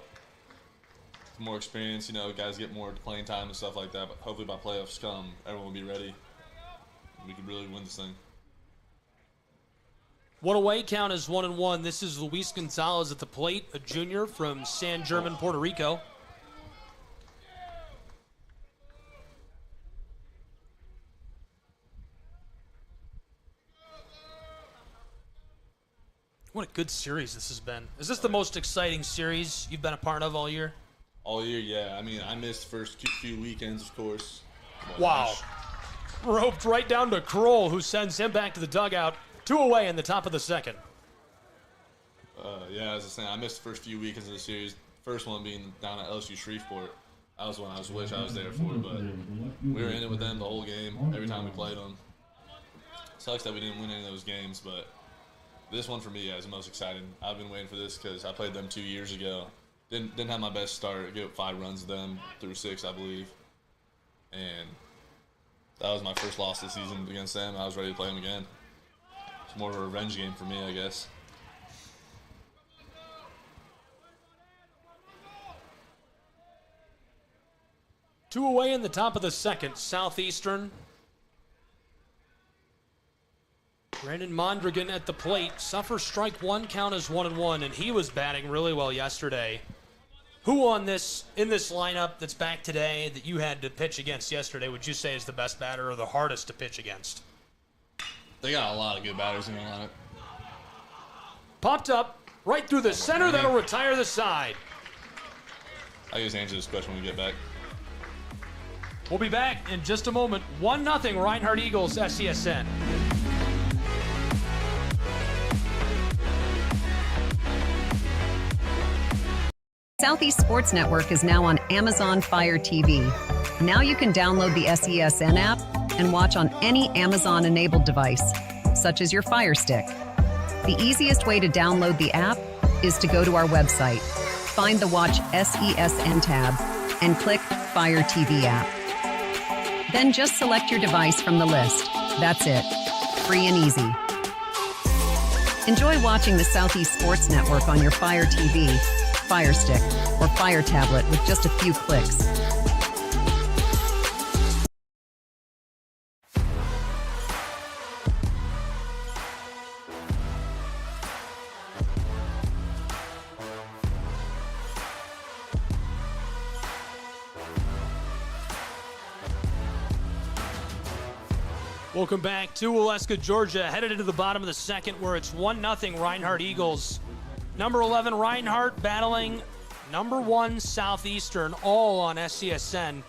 [SPEAKER 20] more experience, guys get more playing time and stuff like that. But hopefully by playoffs come, everyone will be ready. We can really win this thing.
[SPEAKER 21] One away, count is 1-1. This is Luis Gonzalez at the plate, a junior from San German, Puerto Rico. What a good series this has been. Is this the most exciting series you've been a part of all year?
[SPEAKER 20] All year, yeah. I mean, I missed the first few weekends, of course.
[SPEAKER 21] Wow. Roped right down to Kroll, who sends him back to the dugout. 2 away in the top of the second.
[SPEAKER 20] Yeah, as I was saying, I missed the first few weekends of the series. First one being down at LSU Shreveport. That was one I wish I was there for, but we were in it with them the whole game, every time we played them. Sucks that we didn't win any of those games, but this one for me is the most exciting. I've been waiting for this because I played them 2 years ago. Didn't have my best start. I gave up 5 runs to them through 6, I believe. And that was my first loss this season against them. I was ready to play them again. It's more of a revenge game for me, I guess.
[SPEAKER 21] Two away in the top of the second, Southeastern. Brandon Mondragon at the plate. Suffers strike one, count is 1-1, and he was batting really well yesterday. Who in this lineup that's back today that you had to pitch against yesterday would you say is the best batter or the hardest to pitch against?
[SPEAKER 20] They got a lot of good batters in the lineup.
[SPEAKER 21] Popped up right through the center. That'll retire the side.
[SPEAKER 20] I'll just answer this question when we get back.
[SPEAKER 21] We'll be back in just a moment. 1-0 Reinhardt Eagles, SESN.
[SPEAKER 2] Southeast Sports Network is now on Amazon Fire TV. Now you can download the SESN app and watch on any Amazon-enabled device, such as your Fire Stick. The easiest way to download the app is to go to our website, find the Watch SESN tab, and click Fire TV app. Then just select your device from the list. That's it. Free and easy. Enjoy watching the Southeast Sports Network on your Fire TV, Fire Stick, or Fire tablet with just a few clicks.
[SPEAKER 21] Welcome back to Waleska, Georgia. Headed into the bottom of the second where it's 1-0 Reinhardt Eagles. Number 11 Reinhardt battling number 1 Southeastern, all on SCSN.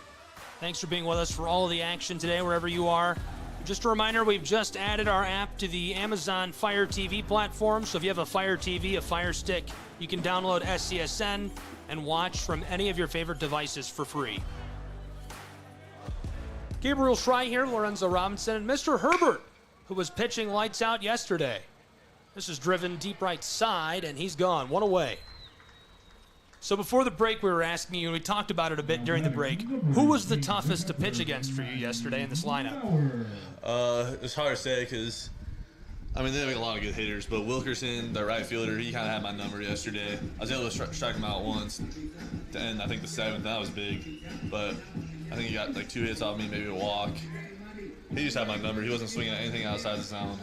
[SPEAKER 21] Thanks for being with us for all of the action today, wherever you are. Just a reminder, we've just added our app to the Amazon Fire TV platform. So if you have a Fire TV, a Fire Stick, you can download SCSN and watch from any of your favorite devices for free. Gabriel Schrei here, Lorenzo Robinson, and Mr. Herbert, who was pitching lights out yesterday. This is driven deep right side, and he's gone, 1 away. So before the break, we were asking you, and we talked about it a bit during the break, who was the toughest to pitch against for you yesterday in this lineup?
[SPEAKER 20] It's hard to say because, I mean, they have a lot of good hitters, but Wilkerson, the right fielder, he kind of had my number yesterday. I was able to strike him out once, and I think the 7th, that was big, but I think he got like 2 hits off me, maybe a walk. He just had my number. He wasn't swinging at anything outside the zone.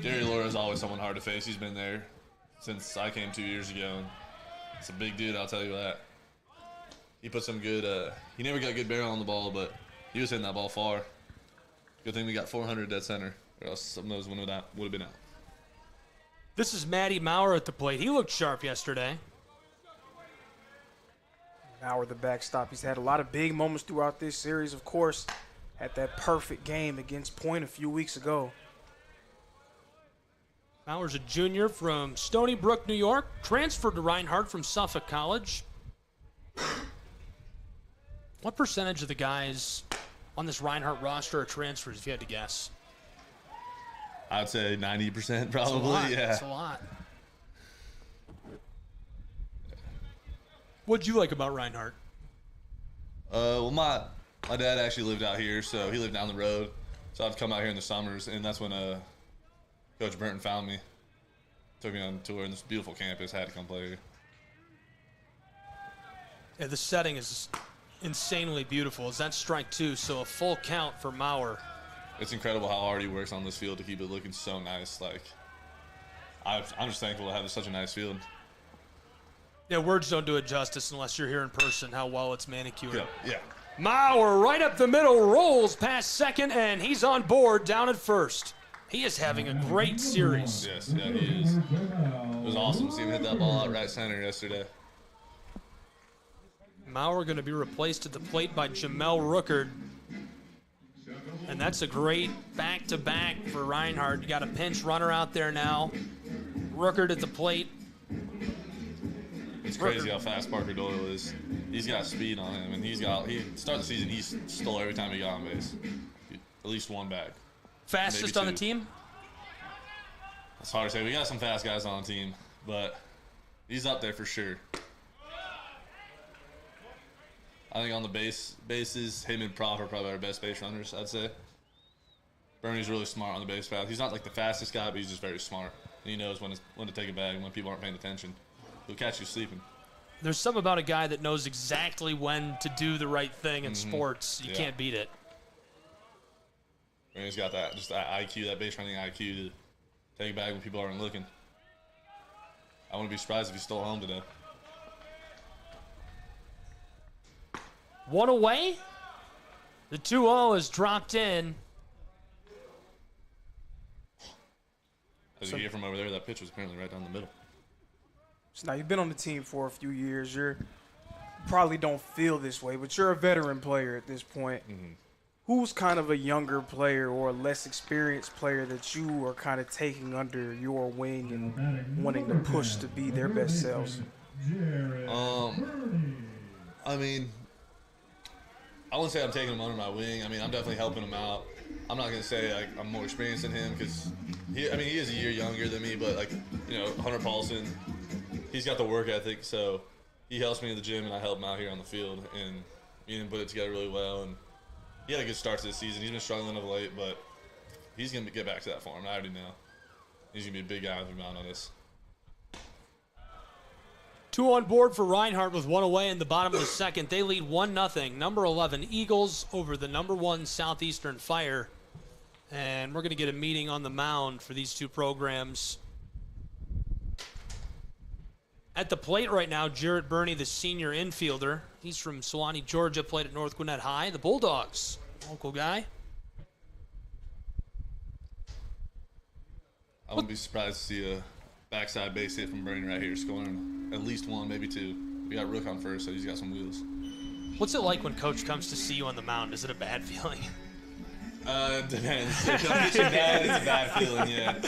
[SPEAKER 20] Jerry Laura is always someone hard to face. He's been there since I came 2 years ago. It's a big dude, I'll tell you that. He put some good, he never got good barrel on the ball, but he was hitting that ball far. Good thing we got 400 dead center, or else some of those would have been out.
[SPEAKER 21] This is Matty Maurer at the plate. He looked sharp yesterday.
[SPEAKER 22] Maurer, the backstop. He's had a lot of big moments throughout this series, of course. Had that perfect game against Point a few weeks ago.
[SPEAKER 21] Maurer's a junior from Stony Brook, New York. Transferred to Reinhardt from Suffolk College. What percentage of the guys on this Reinhardt roster are transfers, if you had to guess?
[SPEAKER 20] I'd say 90% probably, yeah.
[SPEAKER 21] That's a lot. What'd you like about Reinhardt?
[SPEAKER 20] Well, my dad actually lived out here, so he lived down the road. So I'd come out here in the summers, and that's when Coach Burton found me. Took me on tour in this beautiful campus. Had to come play here.
[SPEAKER 21] Yeah, the setting is insanely beautiful. Is that strike 2? So a full count for Maurer.
[SPEAKER 20] It's incredible how hard he works on this field to keep it looking so nice. Like, I'm just thankful to have such a nice field.
[SPEAKER 21] Yeah, words don't do it justice unless you're here in person, how well it's manicured.
[SPEAKER 20] Yeah.
[SPEAKER 21] Maurer right up the middle, rolls past second, and he's on board down at first. He is having a great series.
[SPEAKER 20] Yes, yeah, he is. It was awesome seeing him hit that ball out right center yesterday.
[SPEAKER 21] Maurer going to be replaced at the plate by Jamel Rookard. And that's a great back-to-back for Reinhardt. You got a pinch runner out there now. Rookard at the plate.
[SPEAKER 20] It's crazy how fast Parker Doyle is. He's got speed on him, and he started the season, he stole every time he got on base. At least one bag.
[SPEAKER 21] Fastest on the team?
[SPEAKER 20] It's hard to say. We got some fast guys on the team, but he's up there for sure. I think on the bases, him and Prof are probably our best base runners, I'd say. Bernie's really smart on the base path. He's not like the fastest guy, but he's just very smart. And he knows when to take a bag and when people aren't paying attention. He'll catch you sleeping.
[SPEAKER 21] There's something about a guy that knows exactly when to do the right thing in sports. You can't beat it.
[SPEAKER 20] And he's got that IQ, that base running IQ to take a bag when people aren't looking. I wouldn't be surprised if he stole home today.
[SPEAKER 21] 1 away. The 2-0 is dropped in.
[SPEAKER 20] As you hear from over there, that pitch was apparently right down the middle.
[SPEAKER 22] So now you've been on the team for a few years. You probably don't feel this way, but you're a veteran player at this point. Who's kind of a younger player or a less experienced player that you are kind of taking under your wing and wanting to push to be their best selves?
[SPEAKER 20] I mean, I wouldn't say I'm taking him under my wing. I mean, I'm definitely helping him out. I'm not going to say like I'm more experienced than him because he is a year younger than me, but like, you know, Hunter Paulson, he's got the work ethic, so he helps me in the gym and I help him out here on the field, and me and him put it together really well. And he had a good start to the season. He's been struggling of late, but he's going to get back to that form. I already know. He's going to be a big guy with him out on this.
[SPEAKER 21] 2 on board for Reinhardt with 1 away in the bottom of the second. They lead 1-0. Number 11 Eagles over the number 1 Southeastern Fire. And we're going to get a meeting on the mound for these two programs. At the plate right now, Jarrett Burney, the senior infielder. He's from Sewanee, Georgia, played at North Gwinnett High. The Bulldogs, local guy.
[SPEAKER 20] I wouldn't be surprised to see a backside base hit from Burney right here, scoring at least 1, maybe 2. We got Rook on first, so he's got some wheels.
[SPEAKER 21] What's it like when Coach comes to see you on the mound? Is it a bad feeling?
[SPEAKER 20] It depends. If it's a bad feeling, yeah.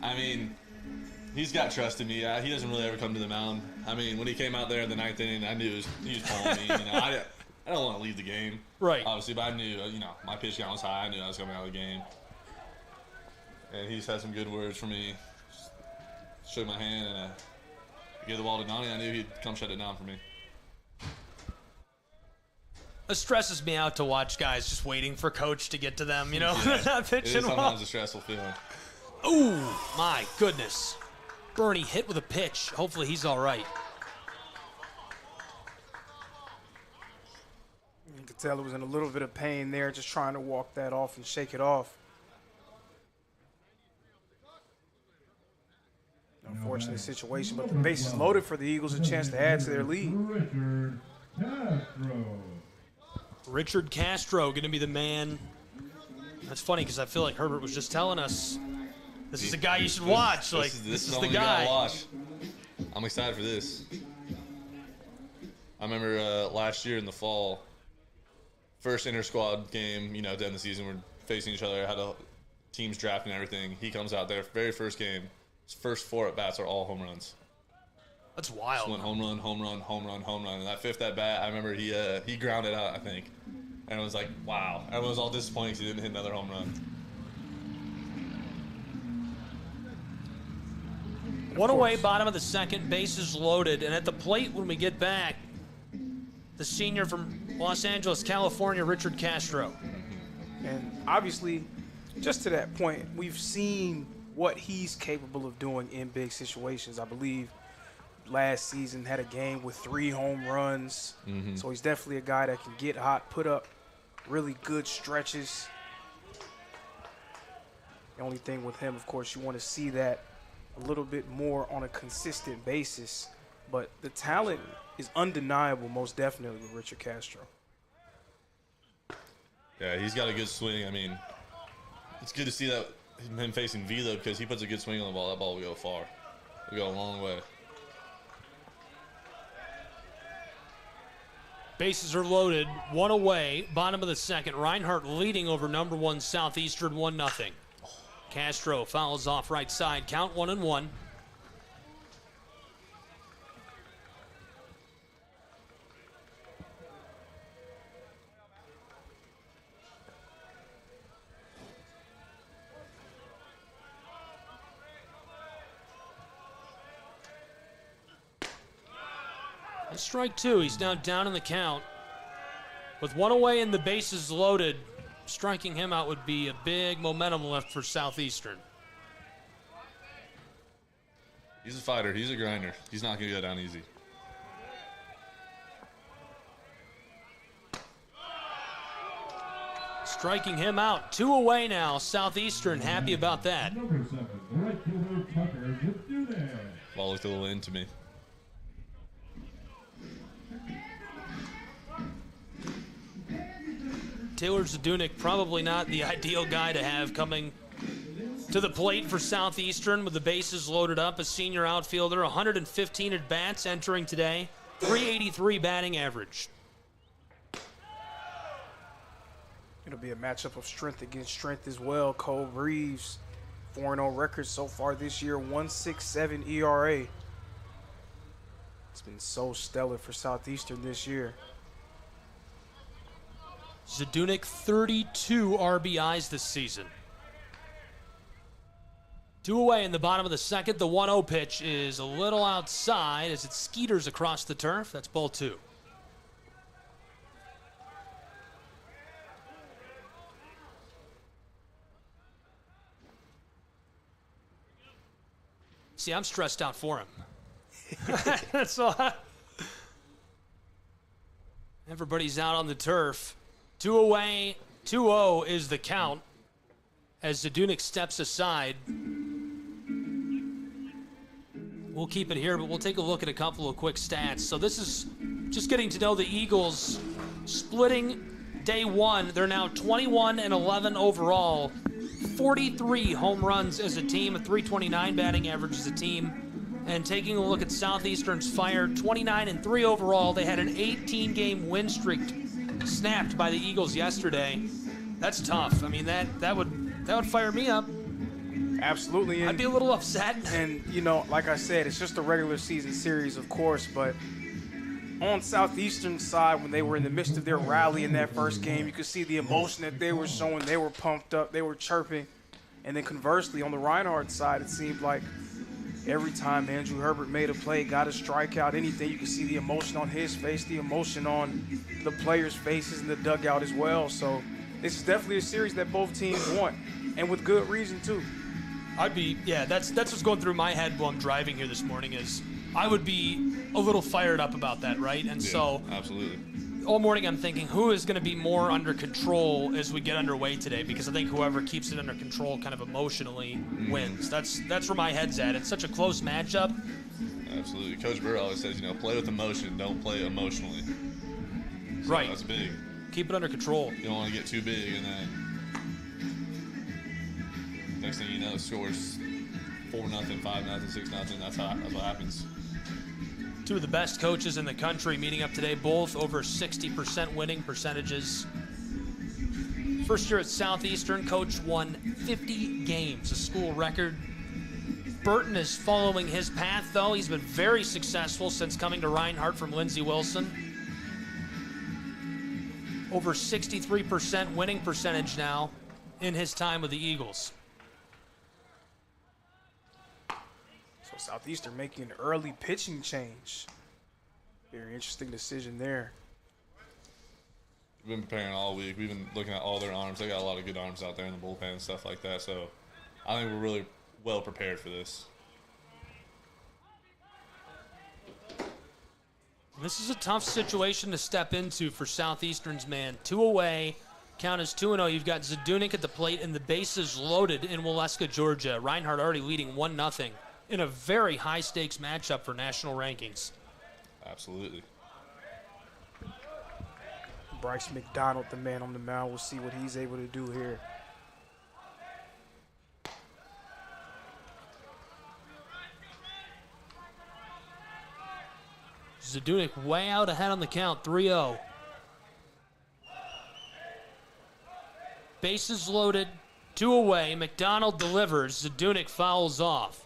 [SPEAKER 20] I mean, he's got trust in me. He doesn't really ever come to the mound. I mean, when he came out there in the 9th inning, I knew he was pulling me. You know, I don't want to leave the game,
[SPEAKER 21] right?
[SPEAKER 20] Obviously, but I knew, you know, my pitch count was high. I knew I was coming out of the game. And he's had some good words for me. Shook my hand and gave the ball to Nani. I knew he'd come shut it down for me.
[SPEAKER 21] It stresses me out to watch guys just waiting for Coach to get to them, you know, not pitching
[SPEAKER 20] It is sometimes
[SPEAKER 21] well.
[SPEAKER 20] a stressful feeling.
[SPEAKER 21] Ooh, my goodness. Burney hit with a pitch. Hopefully he's all right.
[SPEAKER 22] You could tell he was in a little bit of pain there, just trying to walk that off and shake it off. Unfortunate situation, but the base is loaded for the Eagles, a chance to add to their lead.
[SPEAKER 21] Richard Castro going to be the man. That's funny because I feel like Herbert was just telling us this is a guy you should watch. This is the guy.
[SPEAKER 20] Watch. I'm excited for this. I remember last year in the fall, first inter-squad game, you know, at the end of the season, we're facing each other, had a team's draft and everything. He comes out there, very first game. His first 4 at-bats are all home runs.
[SPEAKER 21] That's wild.
[SPEAKER 20] Just went home run, home run, home run, home run. And that 5th at-bat, I remember he grounded out, I think. And it was like, wow. Everyone was all disappointed because he didn't hit another home run.
[SPEAKER 21] 1 away, bottom of the second, bases loaded. And at the plate when we get back, the senior from Los Angeles, California, Richard Castro.
[SPEAKER 22] And obviously, just to that point, we've seen what he's capable of doing in big situations. I believe last season had a game with 3 home runs. So he's definitely a guy that can get hot, put up really good stretches. The only thing with him, of course, you want to see that a little bit more on a consistent basis. But the talent is undeniable, most definitely, with Richard Castro.
[SPEAKER 20] Yeah, he's got a good swing. I mean, it's good to see that him facing Vila because he puts a good swing on the ball. That ball will go far. It'll go a long way.
[SPEAKER 21] Bases are loaded, 1 away, bottom of the second. Reinhardt leading over number 1 Southeastern 1-0. Castro fouls off right side, count 1-1. And strike 2, he's now down in the count. With 1 away and the bases loaded, striking him out would be a big momentum lift for Southeastern.
[SPEAKER 20] He's a fighter. He's a grinder. He's not going to go down easy.
[SPEAKER 21] Striking him out. 2 away now. Southeastern happy about that.
[SPEAKER 20] Ball looked a little into me.
[SPEAKER 21] Taylor Zadunick, probably not the ideal guy to have coming to the plate for Southeastern with the bases loaded up. A senior outfielder, 115 at-bats entering today, 383 batting average.
[SPEAKER 22] It'll be a matchup of strength against strength as well. Cole Reeves, 4-0 record so far this year, 1.67 ERA. It's been so stellar for Southeastern this year.
[SPEAKER 21] Zdunek, 32 RBIs this season. 2 away in the bottom of the second. The 1-0 pitch is a little outside as it skeeters across the turf. That's ball 2. See, I'm stressed out for him. That's all. Everybody's out on the turf. 2 away, 2-0 is the count as Zdunek steps aside. We'll keep it here, but we'll take a look at a couple of quick stats. So this is just getting to know the Eagles splitting day one. They're now 21-11 overall. 43 home runs as a team, a .329 batting average as a team. And taking a look at Southeastern's Fire, 29-3 overall. They had an 18-game win streak snapped by the Eagles yesterday. That's tough. I mean, that would fire me up.
[SPEAKER 22] Absolutely.
[SPEAKER 21] I'd be a little upset.
[SPEAKER 22] And, you know, like I said, it's just a regular season series, of course, but on Southeastern's side, when they were in the midst of their rally in that first game, you could see the emotion that they were showing. They were pumped up. They were chirping. And then conversely, on the Reinhardt side, it seemed like every time Andrew Herbert made a play, got a strikeout, anything, you could see the emotion on his face, the emotion on the players' faces in the dugout as well. So this is definitely a series that both teams want, and with good reason, too.
[SPEAKER 21] That's what's going through my head while I'm driving here this morning is I would be a little fired up about that, right? And so
[SPEAKER 20] absolutely.
[SPEAKER 21] All morning I'm thinking, who is going to be more under control as we get underway today? Because I think whoever keeps it under control kind of emotionally wins. That's where my head's at. It's such a close matchup.
[SPEAKER 20] Absolutely. Coach Burr always says, play with emotion, don't play emotionally. So
[SPEAKER 21] right.
[SPEAKER 20] That's big.
[SPEAKER 21] Keep it under control.
[SPEAKER 20] You don't want to get too big, and then next thing you know, scores 4-0, 5-0, 6-0. That's what happens.
[SPEAKER 21] Two of the best coaches in the country meeting up today, both over 60% winning percentages. First year at Southeastern, Coach won 50 games, a school record. Burton is following his path, though. He's been very successful since coming to Reinhardt from Lindsey Wilson. Over 63% winning percentage now in his time with the Eagles.
[SPEAKER 22] Southeastern making an early pitching change. Very interesting decision there.
[SPEAKER 20] We've been preparing all week. We've been looking at all their arms. They got a lot of good arms out there in the bullpen and stuff like that. So I think we're really well prepared for this.
[SPEAKER 21] This is a tough situation to step into for Southeastern's man. 2 away. Count is 2-0. You've got Zdunek at the plate and the bases loaded in Waleska, Georgia. Reinhardt already leading 1-0. In a very high-stakes matchup for national rankings.
[SPEAKER 20] Absolutely.
[SPEAKER 22] Bryce McDonald, the man on the mound. We'll see what he's able to do here.
[SPEAKER 21] Zdunek way out ahead on the count, 3-0. Bases loaded, 2 away. McDonald delivers. Zdunek fouls off.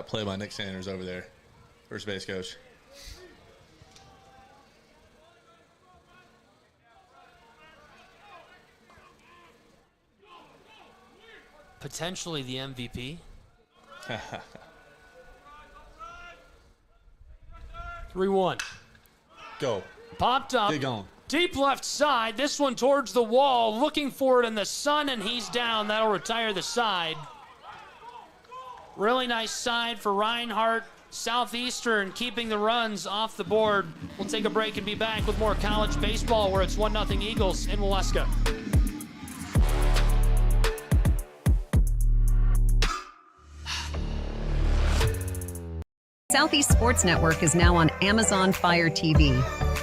[SPEAKER 20] Play by Nick Sanders over there, first base coach.
[SPEAKER 21] Potentially the MVP. 3-1.
[SPEAKER 20] Go.
[SPEAKER 21] Popped up.
[SPEAKER 20] Get going.
[SPEAKER 21] Deep left side. This one towards the wall. Looking for it in the sun, and he's down. That'll retire the side. Really nice side for Reinhardt. Southeastern keeping the runs off the board. We'll take a break and be back with more college baseball where it's 1-0 Eagles in Waleska.
[SPEAKER 2] Southeast Sports Network is now on Amazon Fire TV.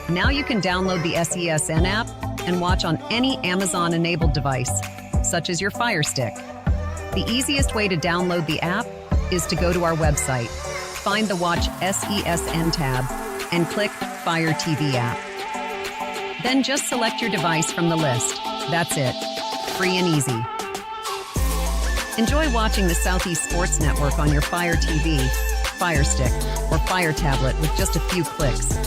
[SPEAKER 2] Now you can download the SESN app and watch on any Amazon-enabled device, such as your Fire Stick. The easiest way to download the app is to go to our website, find the Watch SESN tab, and click Fire TV app. Then just select your device from the list. That's it. Free and easy. Enjoy watching the Southeast Sports Network on your Fire TV, Fire Stick, or Fire tablet with just a few clicks.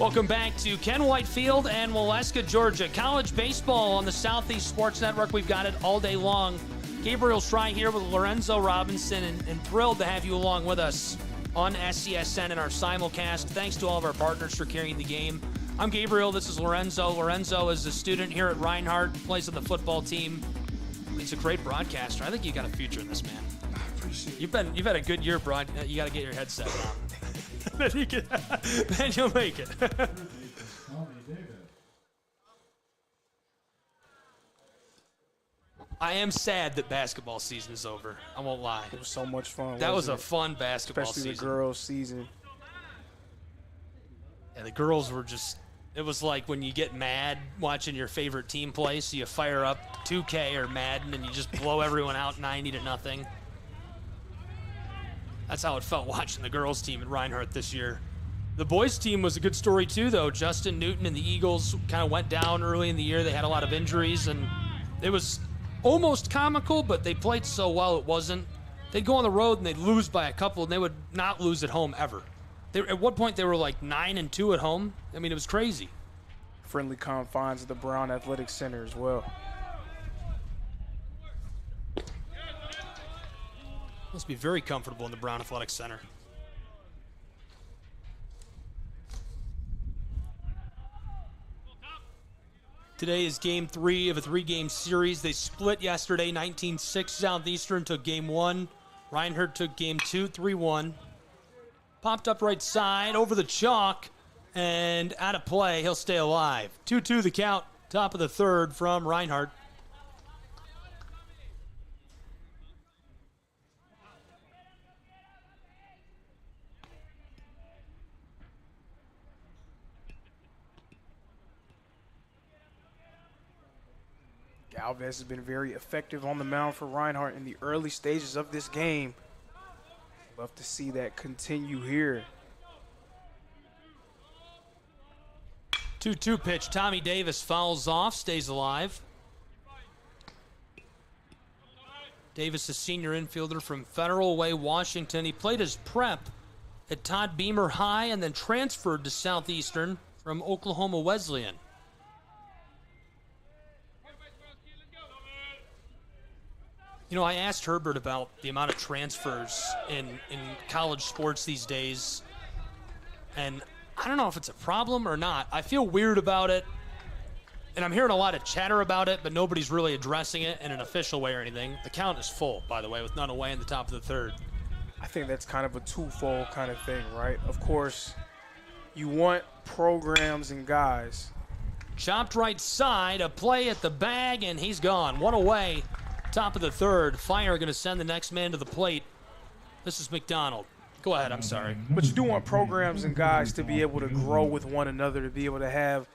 [SPEAKER 21] Welcome back to Ken White Field and Waleska, Georgia. College baseball on the Southeast Sports Network. We've got it all day long. Gabriel Schrei here with Lorenzo Robinson, and thrilled to have you along with us on SCSN and our simulcast. Thanks to all of our partners for carrying the game. I'm Gabriel. This is Lorenzo. Lorenzo is a student here at Reinhardt, plays on the football team. He's a great broadcaster. I think you got a future in this, man.
[SPEAKER 22] I appreciate it.
[SPEAKER 21] You've had a good year, you got to get your headset on. Then you'll make it. I am sad that basketball season is over. I won't lie.
[SPEAKER 22] It was so much fun.
[SPEAKER 21] That was a fun basketball season.
[SPEAKER 22] Especially the girls' season.
[SPEAKER 21] Yeah, the girls were just, it was like when you get mad watching your favorite team play, so you fire up 2K or Madden and you just blow everyone out 90-0. That's how it felt watching the girls' team at Reinhardt this year. The boys' team was a good story too, though. Justin Newton and the Eagles kind of went down early in the year. They had a lot of injuries, and it was almost comical, but they played so well it wasn't. They'd go on the road and they'd lose by a couple, and they would not lose at home ever. At one point, they were like 9-2 at home. I mean, it was crazy.
[SPEAKER 22] Friendly confines of the Brown Athletic Center as well.
[SPEAKER 21] Must be very comfortable in the Brown Athletic Center. Today is game 3 of a 3-game series. They split yesterday. 19-6 Southeastern took game 1. Reinhardt took game 2, 3-1. Popped up right side, over the chalk, and out of play. He'll stay alive. 2-2 the count, top of the third from Reinhardt.
[SPEAKER 22] Galvez has been very effective on the mound for Reinhardt in the early stages of this game. Love to see that continue here.
[SPEAKER 21] 2-2 pitch. Tommy Davis fouls off, stays alive. Davis, a senior infielder from Federal Way, Washington. He played his prep at Todd Beamer High and then transferred to Southeastern from Oklahoma Wesleyan. You know, I asked Herbert about the amount of transfers in college sports these days, and I don't know if it's a problem or not. I feel weird about it, and I'm hearing a lot of chatter about it, but nobody's really addressing it in an official way or anything. The count is full, by the way, with none away in the top of the third.
[SPEAKER 22] I think that's kind of a twofold kind of thing, right? Of course, you want programs and guys.
[SPEAKER 21] Chopped right side, a play at the bag, and he's gone. One away. Top of the third. Fire going to send the next man to the plate. This is McDonald. Go ahead, I'm sorry.
[SPEAKER 22] But you do want programs and guys to be able to grow with one another, to be able to have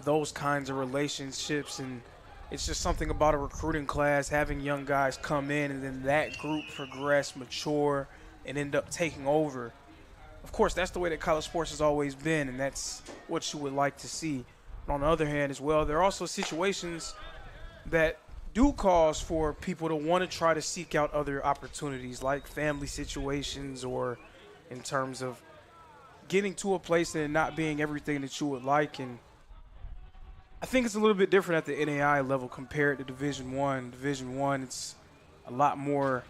[SPEAKER 22] those kinds of relationships. And it's just something about a recruiting class, having young guys come in and then that group progress, mature, and end up taking over. Of course, that's the way that college sports has always been, and that's what you would like to see. But on the other hand as well, there are also situations that do cause for people to want to try to seek out other opportunities, like family situations, or in terms of getting to a place and not being everything that you would like. And I think it's a little bit different at the NAI level compared to Division I. Division I, it's a lot more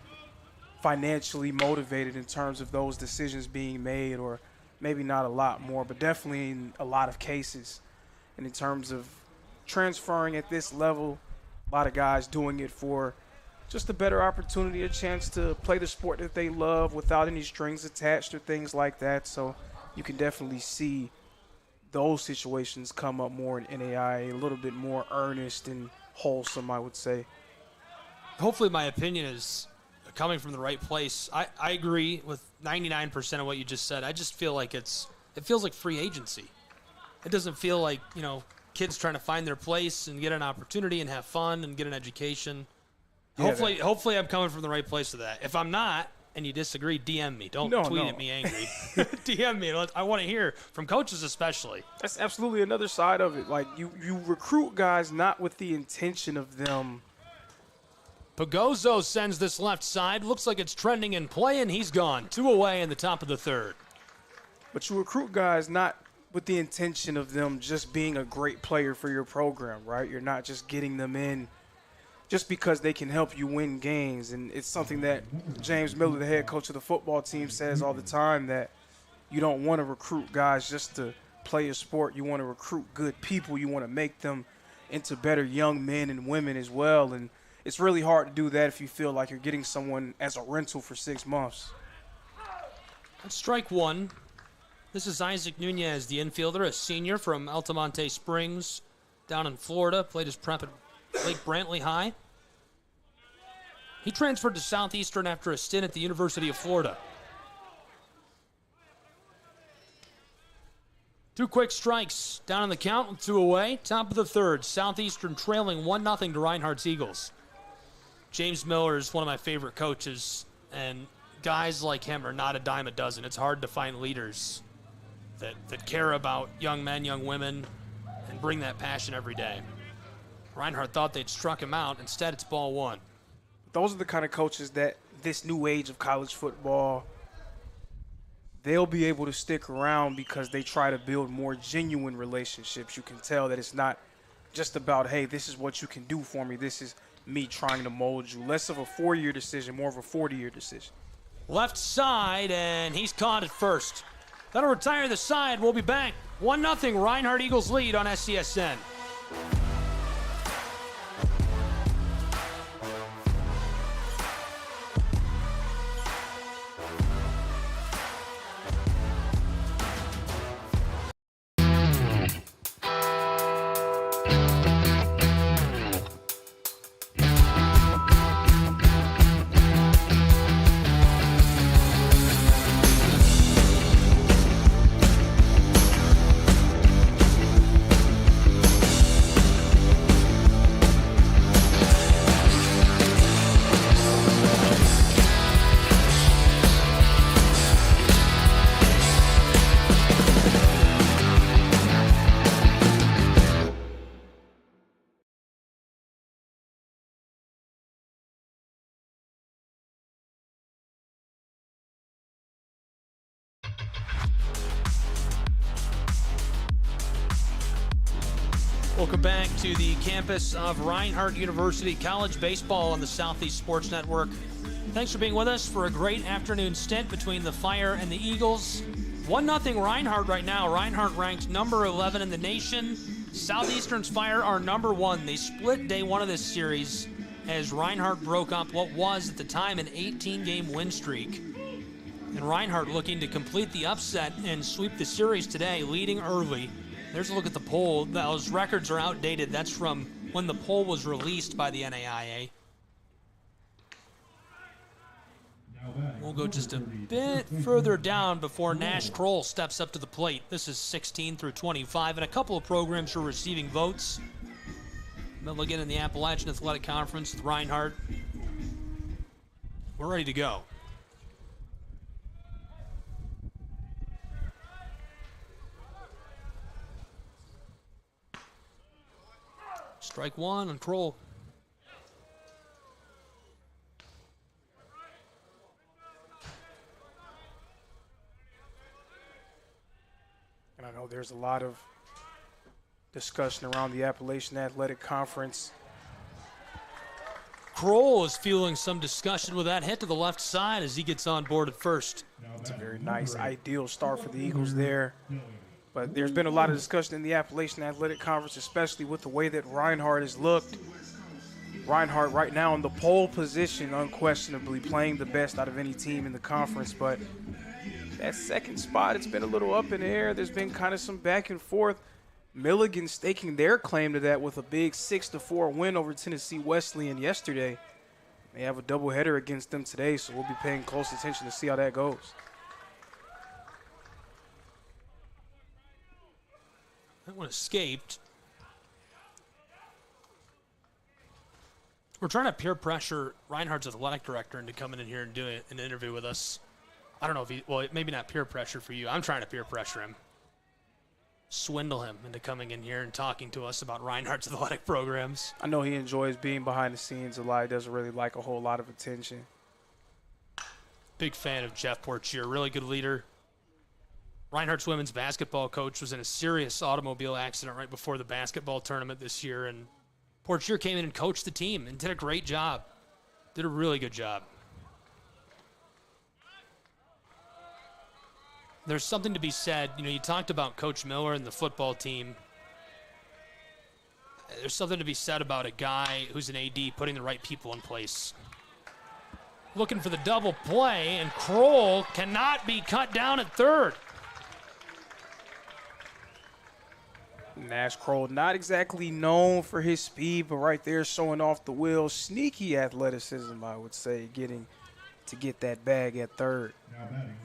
[SPEAKER 22] financially motivated in terms of those decisions being made, or maybe not a lot more, but definitely in a lot of cases. And in terms of transferring at this level, a lot of guys doing it for just a better opportunity, a chance to play the sport that they love without any strings attached or things like that. So you can definitely see those situations come up more in NAI, a little bit more earnest and wholesome, I would say.
[SPEAKER 21] Hopefully my opinion is coming from the right place. I agree with 99% of what you just said. I just feel like it feels like free agency. It doesn't feel like, you know, kids trying to find their place and get an opportunity and have fun and get an education.
[SPEAKER 22] Yeah,
[SPEAKER 21] hopefully I'm coming from the right place with that. If I'm not, and you disagree, DM me. Don't tweet at me angry. DM me. I want to hear from coaches especially.
[SPEAKER 22] That's absolutely another side of it. Like, you recruit guys not with the intention of them.
[SPEAKER 21] Pagozzo sends this left side. Looks like it's trending in play, and he's gone. 2 away in the top of the third.
[SPEAKER 22] But you recruit guys not with the intention of them just being a great player for your program, right? You're not just getting them in just because they can help you win games. And it's something that James Miller, the head coach of the football team, says all the time, that you don't want to recruit guys just to play a sport. You want to recruit good people. You want to make them into better young men and women as well. And it's really hard to do that if you feel like you're getting someone as a rental for 6 months.
[SPEAKER 21] That's strike one. This is Isaac Nunez, the infielder, a senior from Altamonte Springs down in Florida. Played his prep at Lake Brantley High. He transferred to Southeastern after a stint at the University of Florida. 2 quick strikes down on the count with 2 away. Top of the third, Southeastern trailing 1-0 to Reinhardt's Eagles. James Miller is one of my favorite coaches, and guys like him are not a dime a dozen. It's hard to find leaders that care about young men, young women, and bring that passion every day. Reinhardt thought they'd struck him out. Instead, it's ball 1.
[SPEAKER 22] Those are the kind of coaches that this new age of college football, they'll be able to stick around because they try to build more genuine relationships. You can tell that it's not just about, hey, this is what you can do for me. This is me trying to mold you. Less of a 4-year decision, more of a 40-year decision.
[SPEAKER 21] Left side, and he's caught at first. That'll retire the side. We'll be back. 1-0 Reinhardt Eagles lead on SCSN. Welcome back to the campus of Reinhardt University College Baseball on the Southeast Sports Network. Thanks for being with us for a great afternoon stint between the Fire and the Eagles. 1-0 Reinhardt right now. Reinhardt ranked number 11 in the nation. Southeastern's Fire are number 1. They split day 1 of this series as Reinhardt broke up what was at the time an 18-game win streak. And Reinhardt looking to complete the upset and sweep the series today, leading early. There's a look at the poll. Those records are outdated. That's from when the poll was released by the NAIA. We'll go just a bit further down before Nash Kroll steps up to the plate. This is 16 through 25, and a couple of programs are receiving votes. Milligan in the Appalachian Athletic Conference with Reinhardt. We're ready to go. Strike 1 on Kroll.
[SPEAKER 22] And I know there's a lot of discussion around the Appalachian Athletic Conference.
[SPEAKER 21] Kroll is feeling some discussion with that hit to the left side as he gets on board at first.
[SPEAKER 22] It's a very nice, ideal start for the Eagles there. But there's been a lot of discussion in the Appalachian Athletic Conference, especially with the way that Reinhardt has looked. Reinhardt right now in the pole position, unquestionably playing the best out of any team in the conference. But that second spot, it's been a little up in the air. There's been kind of some back and forth. Milligan staking their claim to that with a big 6-4 win over Tennessee Wesleyan yesterday. They have a doubleheader against them today, so we'll be paying close attention to see how that goes.
[SPEAKER 21] That one escaped. We're trying to peer pressure Reinhardt's athletic director into coming in here and doing an interview with us. I don't know if he, well, maybe not peer pressure for you. I'm trying to peer pressure him. Swindle him into coming in here and talking to us about Reinhardt's athletic programs.
[SPEAKER 22] I know he enjoys being behind the scenes a lot. He doesn't really like a whole lot of attention.
[SPEAKER 21] Big fan of Jeff Portier, really good leader. Reinhardt's women's basketball coach was in a serious automobile accident right before the basketball tournament this year, and Portier came in and coached the team and did a great job. Did a really good job. There's something to be said. You know, you talked about Coach Miller and the football team. There's something to be said about a guy who's an AD putting the right people in place. Looking for the double play, and Kroll cannot be cut down at third.
[SPEAKER 22] Nash Kroll, not exactly known for his speed, but right there showing off the wheels. Sneaky athleticism, I would say, getting to get that bag at third.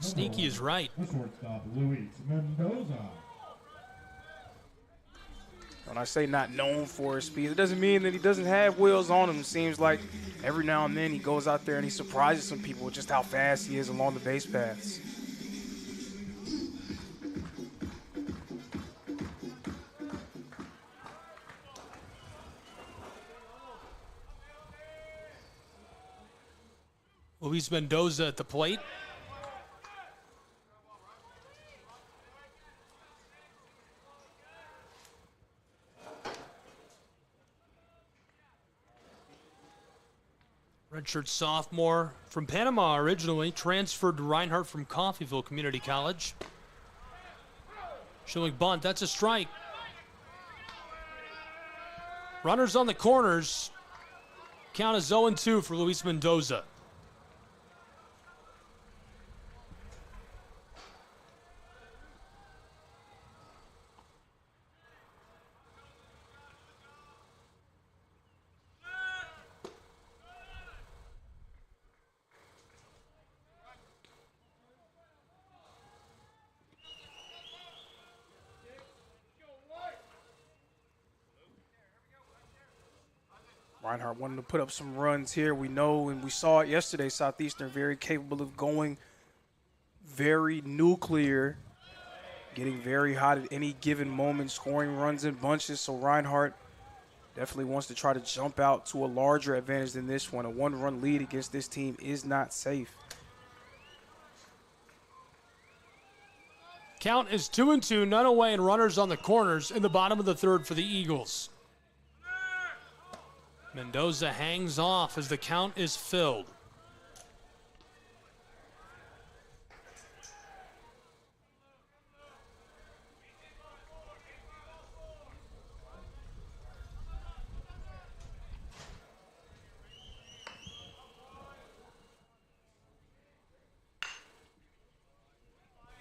[SPEAKER 21] Sneaky is right.
[SPEAKER 1] Shortstop Luis Mendoza.
[SPEAKER 22] When I say not known for his speed, it doesn't mean that he doesn't have wheels on him. It seems like every now and then he goes out there and he surprises some people with just how fast he is along the base paths.
[SPEAKER 21] Luis Mendoza at the plate. Redshirt sophomore from Panama originally, transferred to Reinhardt from Coffeyville Community College. Showing bunt, that's a strike. Runners on the corners. Count is 0-2 for Luis Mendoza.
[SPEAKER 22] Reinhardt wanted to put up some runs here. We know, and we saw it yesterday, Southeastern very capable of going very nuclear, getting very hot at any given moment, scoring runs in bunches. So Reinhardt definitely wants to try to jump out to a larger advantage than this one. A one-run lead against this team is not safe.
[SPEAKER 21] Count is 2-2, none away, and runners on the corners in the bottom of the third for the Eagles. Mendoza hangs off as the count is filled.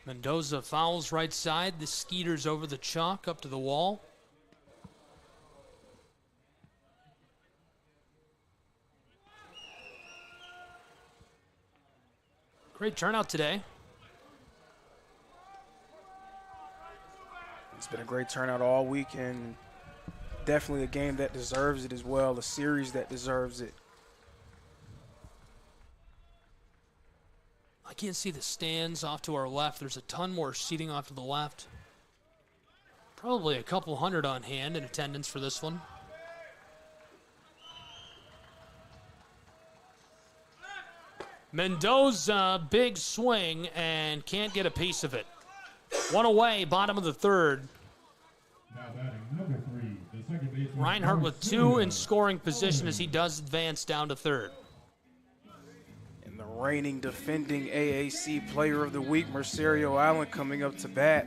[SPEAKER 21] Mendoza fouls right side. The Skeeters over the chalk up to the wall. Great turnout today.
[SPEAKER 22] It's been a great turnout all week, and definitely a game that deserves it as well, a series that deserves it.
[SPEAKER 21] I can't see the stands off to our left. There's a ton more seating off to the left. Probably a couple hundred on hand in attendance for this one. Mendoza, big swing, and can't get a piece of it. One away, bottom of the third.
[SPEAKER 1] Now batting number 3, the second baseman.
[SPEAKER 21] Reinhardt with 2 in scoring position as he does advance down to third.
[SPEAKER 22] And the reigning defending AAC Player of the Week, Mercerio Allen, coming up to bat.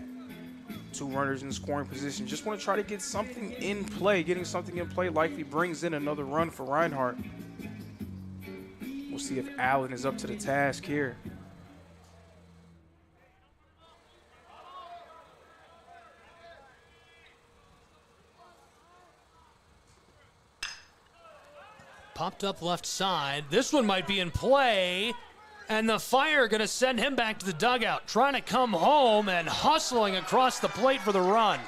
[SPEAKER 22] 2 runners in scoring position. Just want to try to get something in play. Getting something in play likely brings in another run for Reinhardt. We'll see if Allen is up to the task here.
[SPEAKER 21] Popped up left side. This one might be in play. And the Fire going to send him back to the dugout. Trying to come home and hustling across the plate for the run.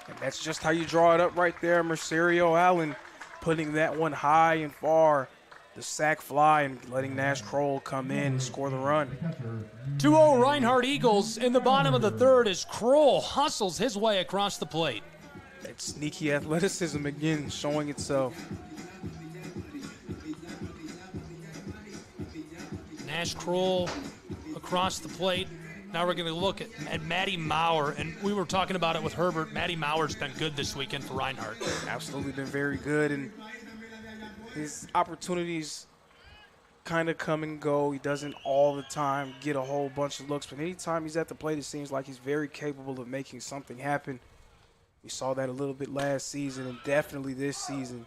[SPEAKER 22] And that's just how you draw it up right there. Mercerio Allen putting that one high and far. The sac fly and letting Nash Kroll come in and score the run.
[SPEAKER 21] 2-0 Reinhardt Eagles in the bottom of the third as Kroll hustles his way across the plate.
[SPEAKER 22] That sneaky athleticism again showing itself.
[SPEAKER 21] Nash Kroll across the plate. Now we're going to look at Matty Maurer, and we were talking about it with Herbert. Matty Maurer's been good this weekend for Reinhardt.
[SPEAKER 22] Absolutely been very good, and his opportunities kind of come and go. He doesn't all the time get a whole bunch of looks, but anytime he's at the plate, it seems like he's very capable of making something happen. We saw that a little bit last season and definitely this season.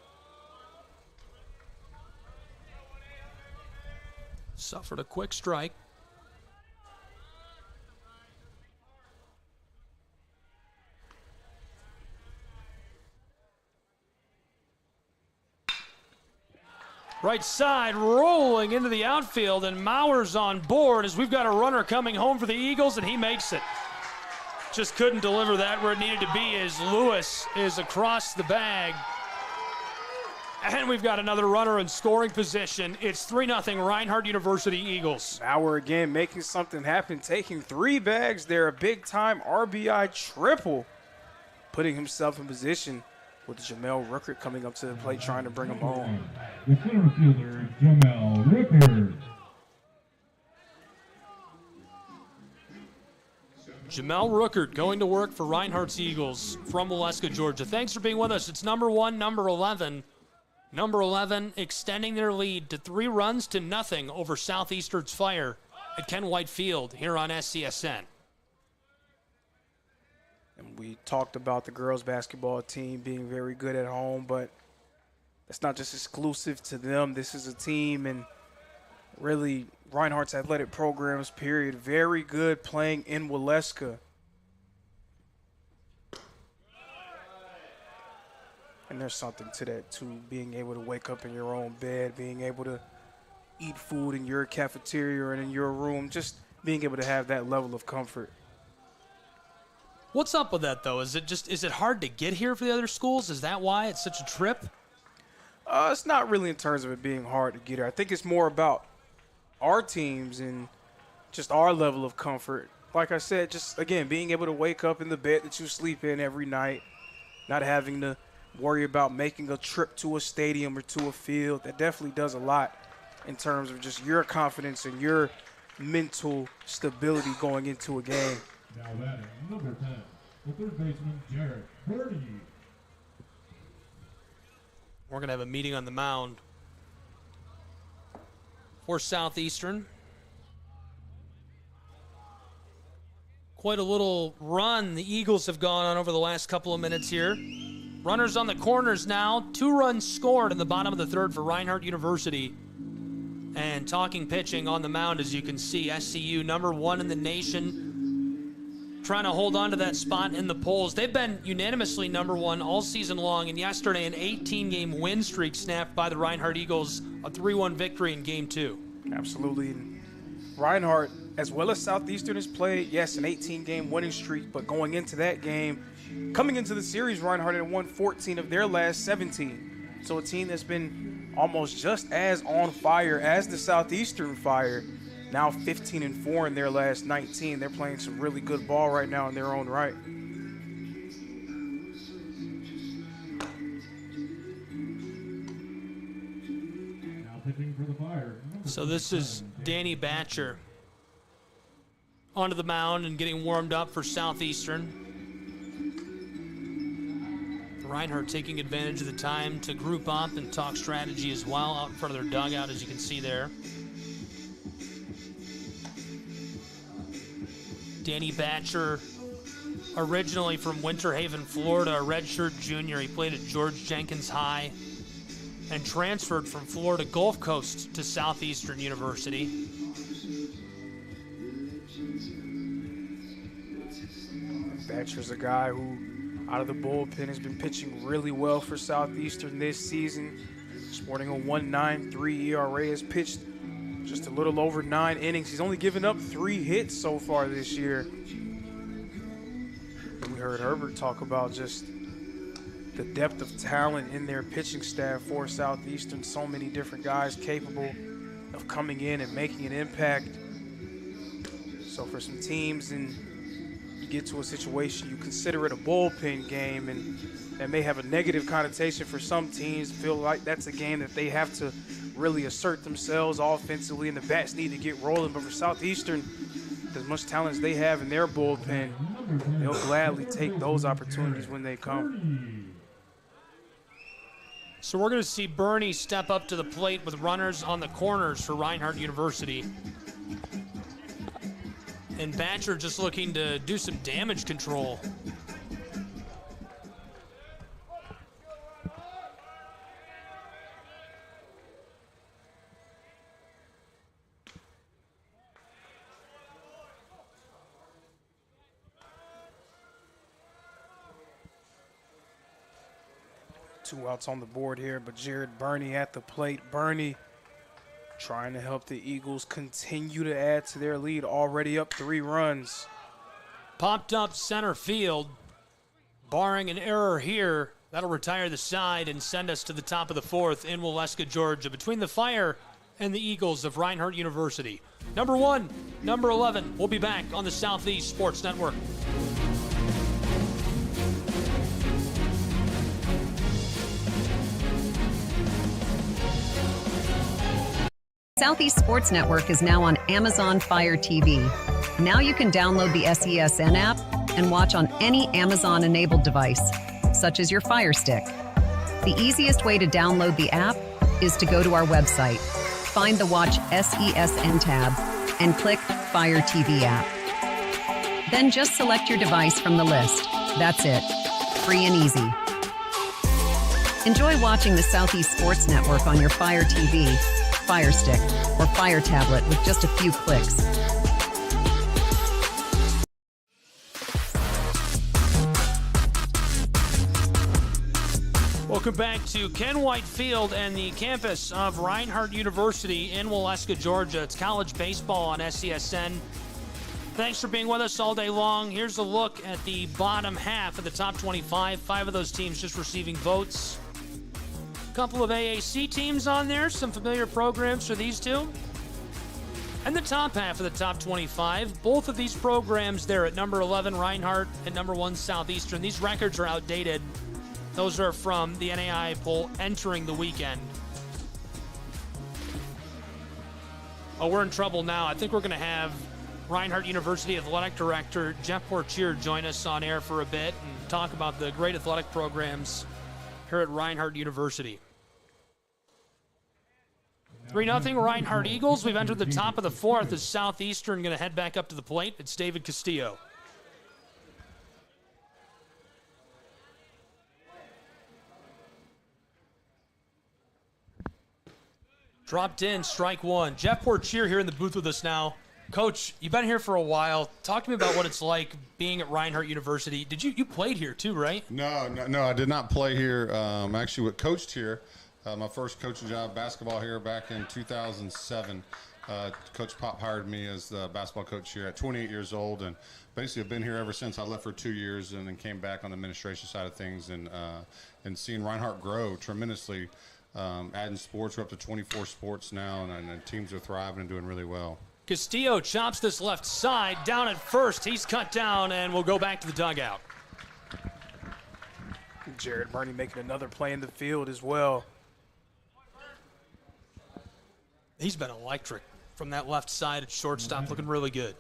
[SPEAKER 21] Suffered a quick strike. Right side rolling into the outfield, and Maurer's on board as we've got a runner coming home for the Eagles, and he makes it. Just couldn't deliver that where it needed to be as Lewis is across the bag. And we've got another runner in scoring position. It's 3-0 Reinhardt University Eagles.
[SPEAKER 22] Maurer again making something happen, taking 3 bags there, a big-time RBI triple, putting himself in position with Jamel Rooker coming up to the plate trying to bring him home.
[SPEAKER 1] The center fielder, Jamel Rooker.
[SPEAKER 21] Jamel Rooker going to work for Reinhardt's Eagles from Waleska, Georgia. Thanks for being with us. It's number 1, number 11. Number 11 extending their lead to 3-0 over Southeastern's Fire at Ken White Field here on SCSN.
[SPEAKER 22] And we talked about the girls basketball team being very good at home, but it's not just exclusive to them. This is a team, and really Reinhardt's athletic programs, period, very good playing in Waleska. And there's something to that, too, being able to wake up in your own bed, being able to eat food in your cafeteria and in your room, just being able to have that level of comfort.
[SPEAKER 21] What's up with that, though? Is it hard to get here for the other schools? Is that why it's such a trip?
[SPEAKER 22] It's not really in terms of it being hard to get here. I think it's more about our teams and just our level of comfort. Like I said, just, again, being able to wake up in the bed that you sleep in every night, not having to worry about making a trip to a stadium or to a field. That definitely does a lot in terms of just your confidence and your mental stability going into a game.
[SPEAKER 1] Now batting, number 10, the third baseman, Jarrett Purdy.
[SPEAKER 21] We're going to have a meeting on the mound for Southeastern. Quite a little run the Eagles have gone on over the last couple of minutes here. Runners on the corners now. 2 runs scored in the bottom of the third for Reinhardt University. And talking pitching on the mound, as you can see, SCU number 1 in the nation, trying to hold on to that spot in the polls. They've been unanimously number 1 all season long, and yesterday an 18-game win streak snapped by the Reinhardt Eagles, a 3-1 victory in Game 2.
[SPEAKER 22] Absolutely. Reinhardt, as well as Southeastern, has played, yes, an 18-game winning streak, but going into that game, coming into the series, Reinhardt had won 14 of their last 17. So a team that's been almost just as on fire as the Southeastern Fire, now 15-4 in their last 19. They're playing some really good ball right now in their own right.
[SPEAKER 1] Now pitching for the Fire.
[SPEAKER 21] So this is Danny Batcher onto the mound and getting warmed up for Southeastern. Reinhardt taking advantage of the time to group up and talk strategy as well out in front of their dugout, as you can see there. Danny Batcher, originally from Winter Haven, Florida, a redshirt junior. He played at George Jenkins High and transferred from Florida Gulf Coast to Southeastern University.
[SPEAKER 22] Batcher's a guy who, out of the bullpen, has been pitching really well for Southeastern this season. Sporting a 1.93 ERA, has pitched just a little over 9 innings. He's only given up 3 hits so far this year. We heard Herbert talk about just the depth of talent in their pitching staff for Southeastern. So many different guys capable of coming in and making an impact. So for some teams, and you get to a situation, you consider it a bullpen game, and that may have a negative connotation for some teams, feel like that's a game that they have to really assert themselves offensively and the bats need to get rolling. But for Southeastern, as much talent as they have in their bullpen, they'll gladly take those opportunities when they come.
[SPEAKER 21] So we're going to see Bernie step up to the plate with runners on the corners for Reinhardt University. And Batcher just looking to do some damage control.
[SPEAKER 22] Two outs on the board here, but Jared Burney at the plate. Burney trying to help the Eagles continue to add to their lead, already up 3 runs.
[SPEAKER 21] Popped up center field. Barring an error here, that'll retire the side and send us to the top of the 4th in Waleska, Georgia, between the Fire and the Eagles of Reinhardt University. Number 1, number 11. We'll be back on the Southeast Sports Network.
[SPEAKER 2] Southeast Sports Network is now on Amazon Fire TV. Now you can download the SESN app and watch on any Amazon-enabled device, such as your Fire Stick. The easiest way to download the app is to go to our website, find the Watch SESN tab, and click Fire TV app. Then just select your device from the list. That's it. Free and easy. Enjoy watching the Southeast Sports Network on your Fire TV, Fire Stick, or Fire tablet with just a few clicks.
[SPEAKER 21] Welcome back to Ken White Field and the campus of Reinhardt University in Waleska, Georgia. It's college baseball on SESN. Thanks for being with us all day long. Here's a look at the bottom half of the top 25. 5 of those teams just receiving votes. A couple of AAC teams on there, some familiar programs for these two. And the top half of the top 25, both of these programs there at number 11, Reinhardt, and number 1, Southeastern. These records are outdated. Those are from the NAIA poll entering the weekend. Oh, we're in trouble now. I think we're going to have Reinhardt University Athletic Director Jeff Portier join us on air for a bit and talk about the great athletic programs here at Reinhardt University. 3-0 Reinhardt Eagles. We've entered the top of the 4th as Southeastern going to head back up to the plate. It's David Castillo. Dropped in, strike 1. Jeff Portier here in the booth with us now. Coach, you've been here for a while. Talk to me about what it's like being at Reinhardt University. You played here too, right?
[SPEAKER 3] No, I did not play here. Actually, coached here. My first coaching job, basketball here back in 2007. Coach Pop hired me as the basketball coach here at 28 years old, and basically I've been here ever since. I left for 2 years and then came back on the administration side of things, and seeing Reinhardt grow tremendously. Adding sports, we're up to 24 sports now, and teams are thriving and doing really well.
[SPEAKER 21] Castillo chops this left side, down at first. He's cut down, and we'll go back to the dugout.
[SPEAKER 22] Jared Burney making another play in the field as well.
[SPEAKER 21] He's been electric from that left side at shortstop, looking really good.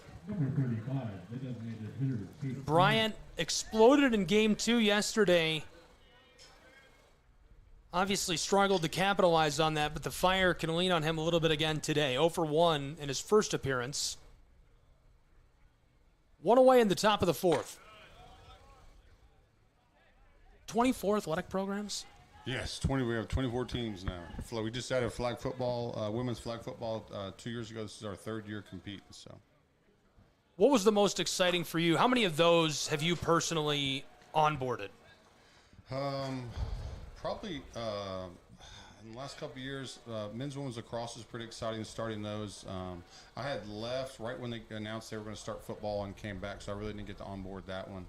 [SPEAKER 21] Bryant exploded in Game 2 yesterday. Obviously struggled to capitalize on that, but the Fire can lean on him a little bit again today. 0 for 1 in his first appearance. 1 away in the top of the 4th. 24 athletic programs?
[SPEAKER 3] Yes, we have 24 teams now. We just added flag football, women's flag football 2 years ago. This is our 3rd year competing. So,
[SPEAKER 21] what was the most exciting for you? How many of those have you personally onboarded?
[SPEAKER 3] Probably in the last couple of years, men's women's lacrosse is pretty exciting, starting those. I had left right when they announced they were going to start football and came back, so I really didn't get to onboard that one.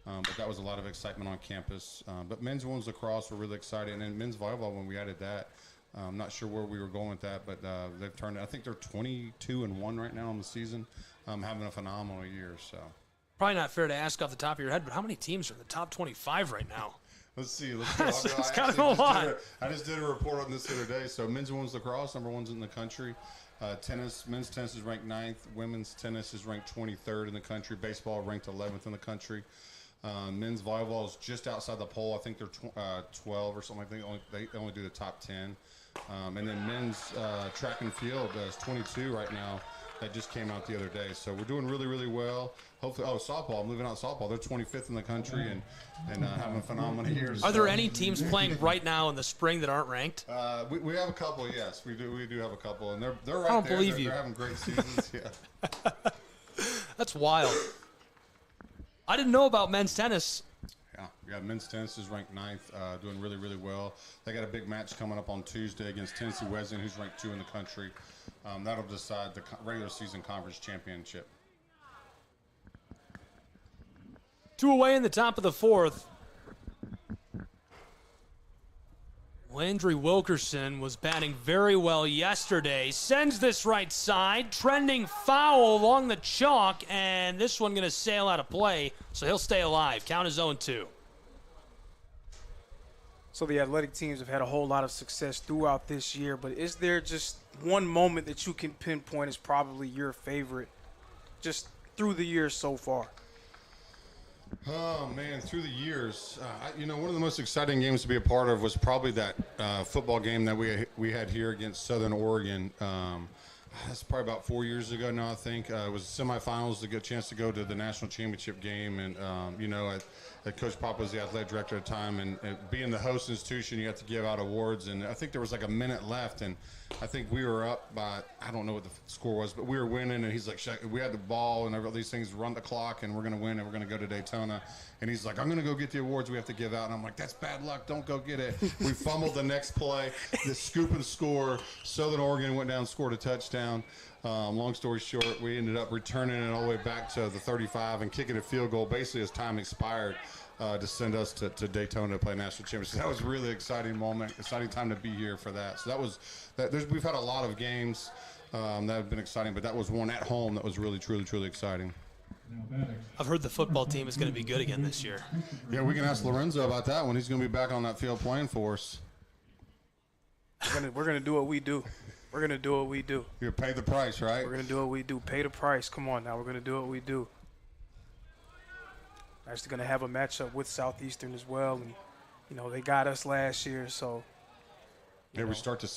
[SPEAKER 3] But that was a lot of excitement on campus. But men's women's lacrosse were really exciting, and then men's volleyball when we added that. I'm not sure where we were going with that, but they've turned. I think they're 22-1 right now on the season, having a phenomenal year. So
[SPEAKER 21] probably not fair to ask off the top of your head, but how many teams are in the top 25 right now?
[SPEAKER 3] Let's see.
[SPEAKER 21] It's kind of a lot.
[SPEAKER 3] I just did a report on this the other day. So men's and women's lacrosse, number one's in the country. Men's tennis is ranked 9th. Women's tennis is ranked 23rd in the country. Baseball ranked 11th in the country. Men's volleyball is just outside the poll. I think they're 12 or something. They only do the top 10. And then men's track and field is 22 right now. That just came out the other day. So we're doing really, really well. Hopefully, softball. I'm moving out softball. They're 25th in the country and having a phenomenal year.
[SPEAKER 21] Are there any teams playing right now in the spring that aren't ranked?
[SPEAKER 3] We have a couple, yes. We do have a couple, and they're right there.
[SPEAKER 21] I don't believe you.
[SPEAKER 3] They're having great seasons. Yeah.
[SPEAKER 21] That's wild. I didn't know about men's tennis.
[SPEAKER 3] Yeah, men's tennis is ranked 9th, doing really, really well. They got a big match coming up on Tuesday against Tennessee Wesleyan, who's ranked 2 in the country. That'll decide the regular season conference championship.
[SPEAKER 21] 2 away in the top of the 4th. Landry Wilkerson was batting very well yesterday. Sends this right side, trending foul along the chalk, and this one going to sail out of play, so he'll stay alive. Count is 0-2.
[SPEAKER 22] So the athletic teams have had a whole lot of success throughout this year, but is there just one moment that you can pinpoint as probably your favorite just through the years so far?
[SPEAKER 3] Oh, man, through the years, one of the most exciting games to be a part of was probably that football game that we had here against Southern Oregon. That's probably about 4 years ago now, I think. It was semifinals to get a chance to go to the national championship game. And, Coach Pop was the athletic director at the time. And being the host institution, you have to give out awards. And I think there was like a minute left. And I think we were up by, I don't know what the score was, but we were winning. And he's like, we had the ball and all these things, run the clock, and we're going to win, and we're going to go to Daytona. And he's like, I'm going to go get the awards we have to give out. And I'm like, that's bad luck. Don't go get it. We fumbled the next play. The scoop and score. Southern Oregon went down and scored a touchdown. Long story short, we ended up returning it all the way back to the 35 and kicking a field goal basically as time expired to send us to Daytona to play national championship. That was a really exciting moment, exciting time to be here for that. So we've had a lot of games that have been exciting, but that was one at home that was really, truly, truly exciting.
[SPEAKER 21] I've heard the football team is going to be good again this year.
[SPEAKER 3] Yeah, we can ask Lorenzo about that when he's going to be back on that field playing for us.
[SPEAKER 22] We're gonna do what we do. We're going to do what we do.
[SPEAKER 3] You pay the price, right?
[SPEAKER 22] We're going to do what we do. Pay the price. Come on now. We're going to do what we do. Actually going to have a matchup with Southeastern as well. And, they got us last year, so.
[SPEAKER 3] Yeah, we start the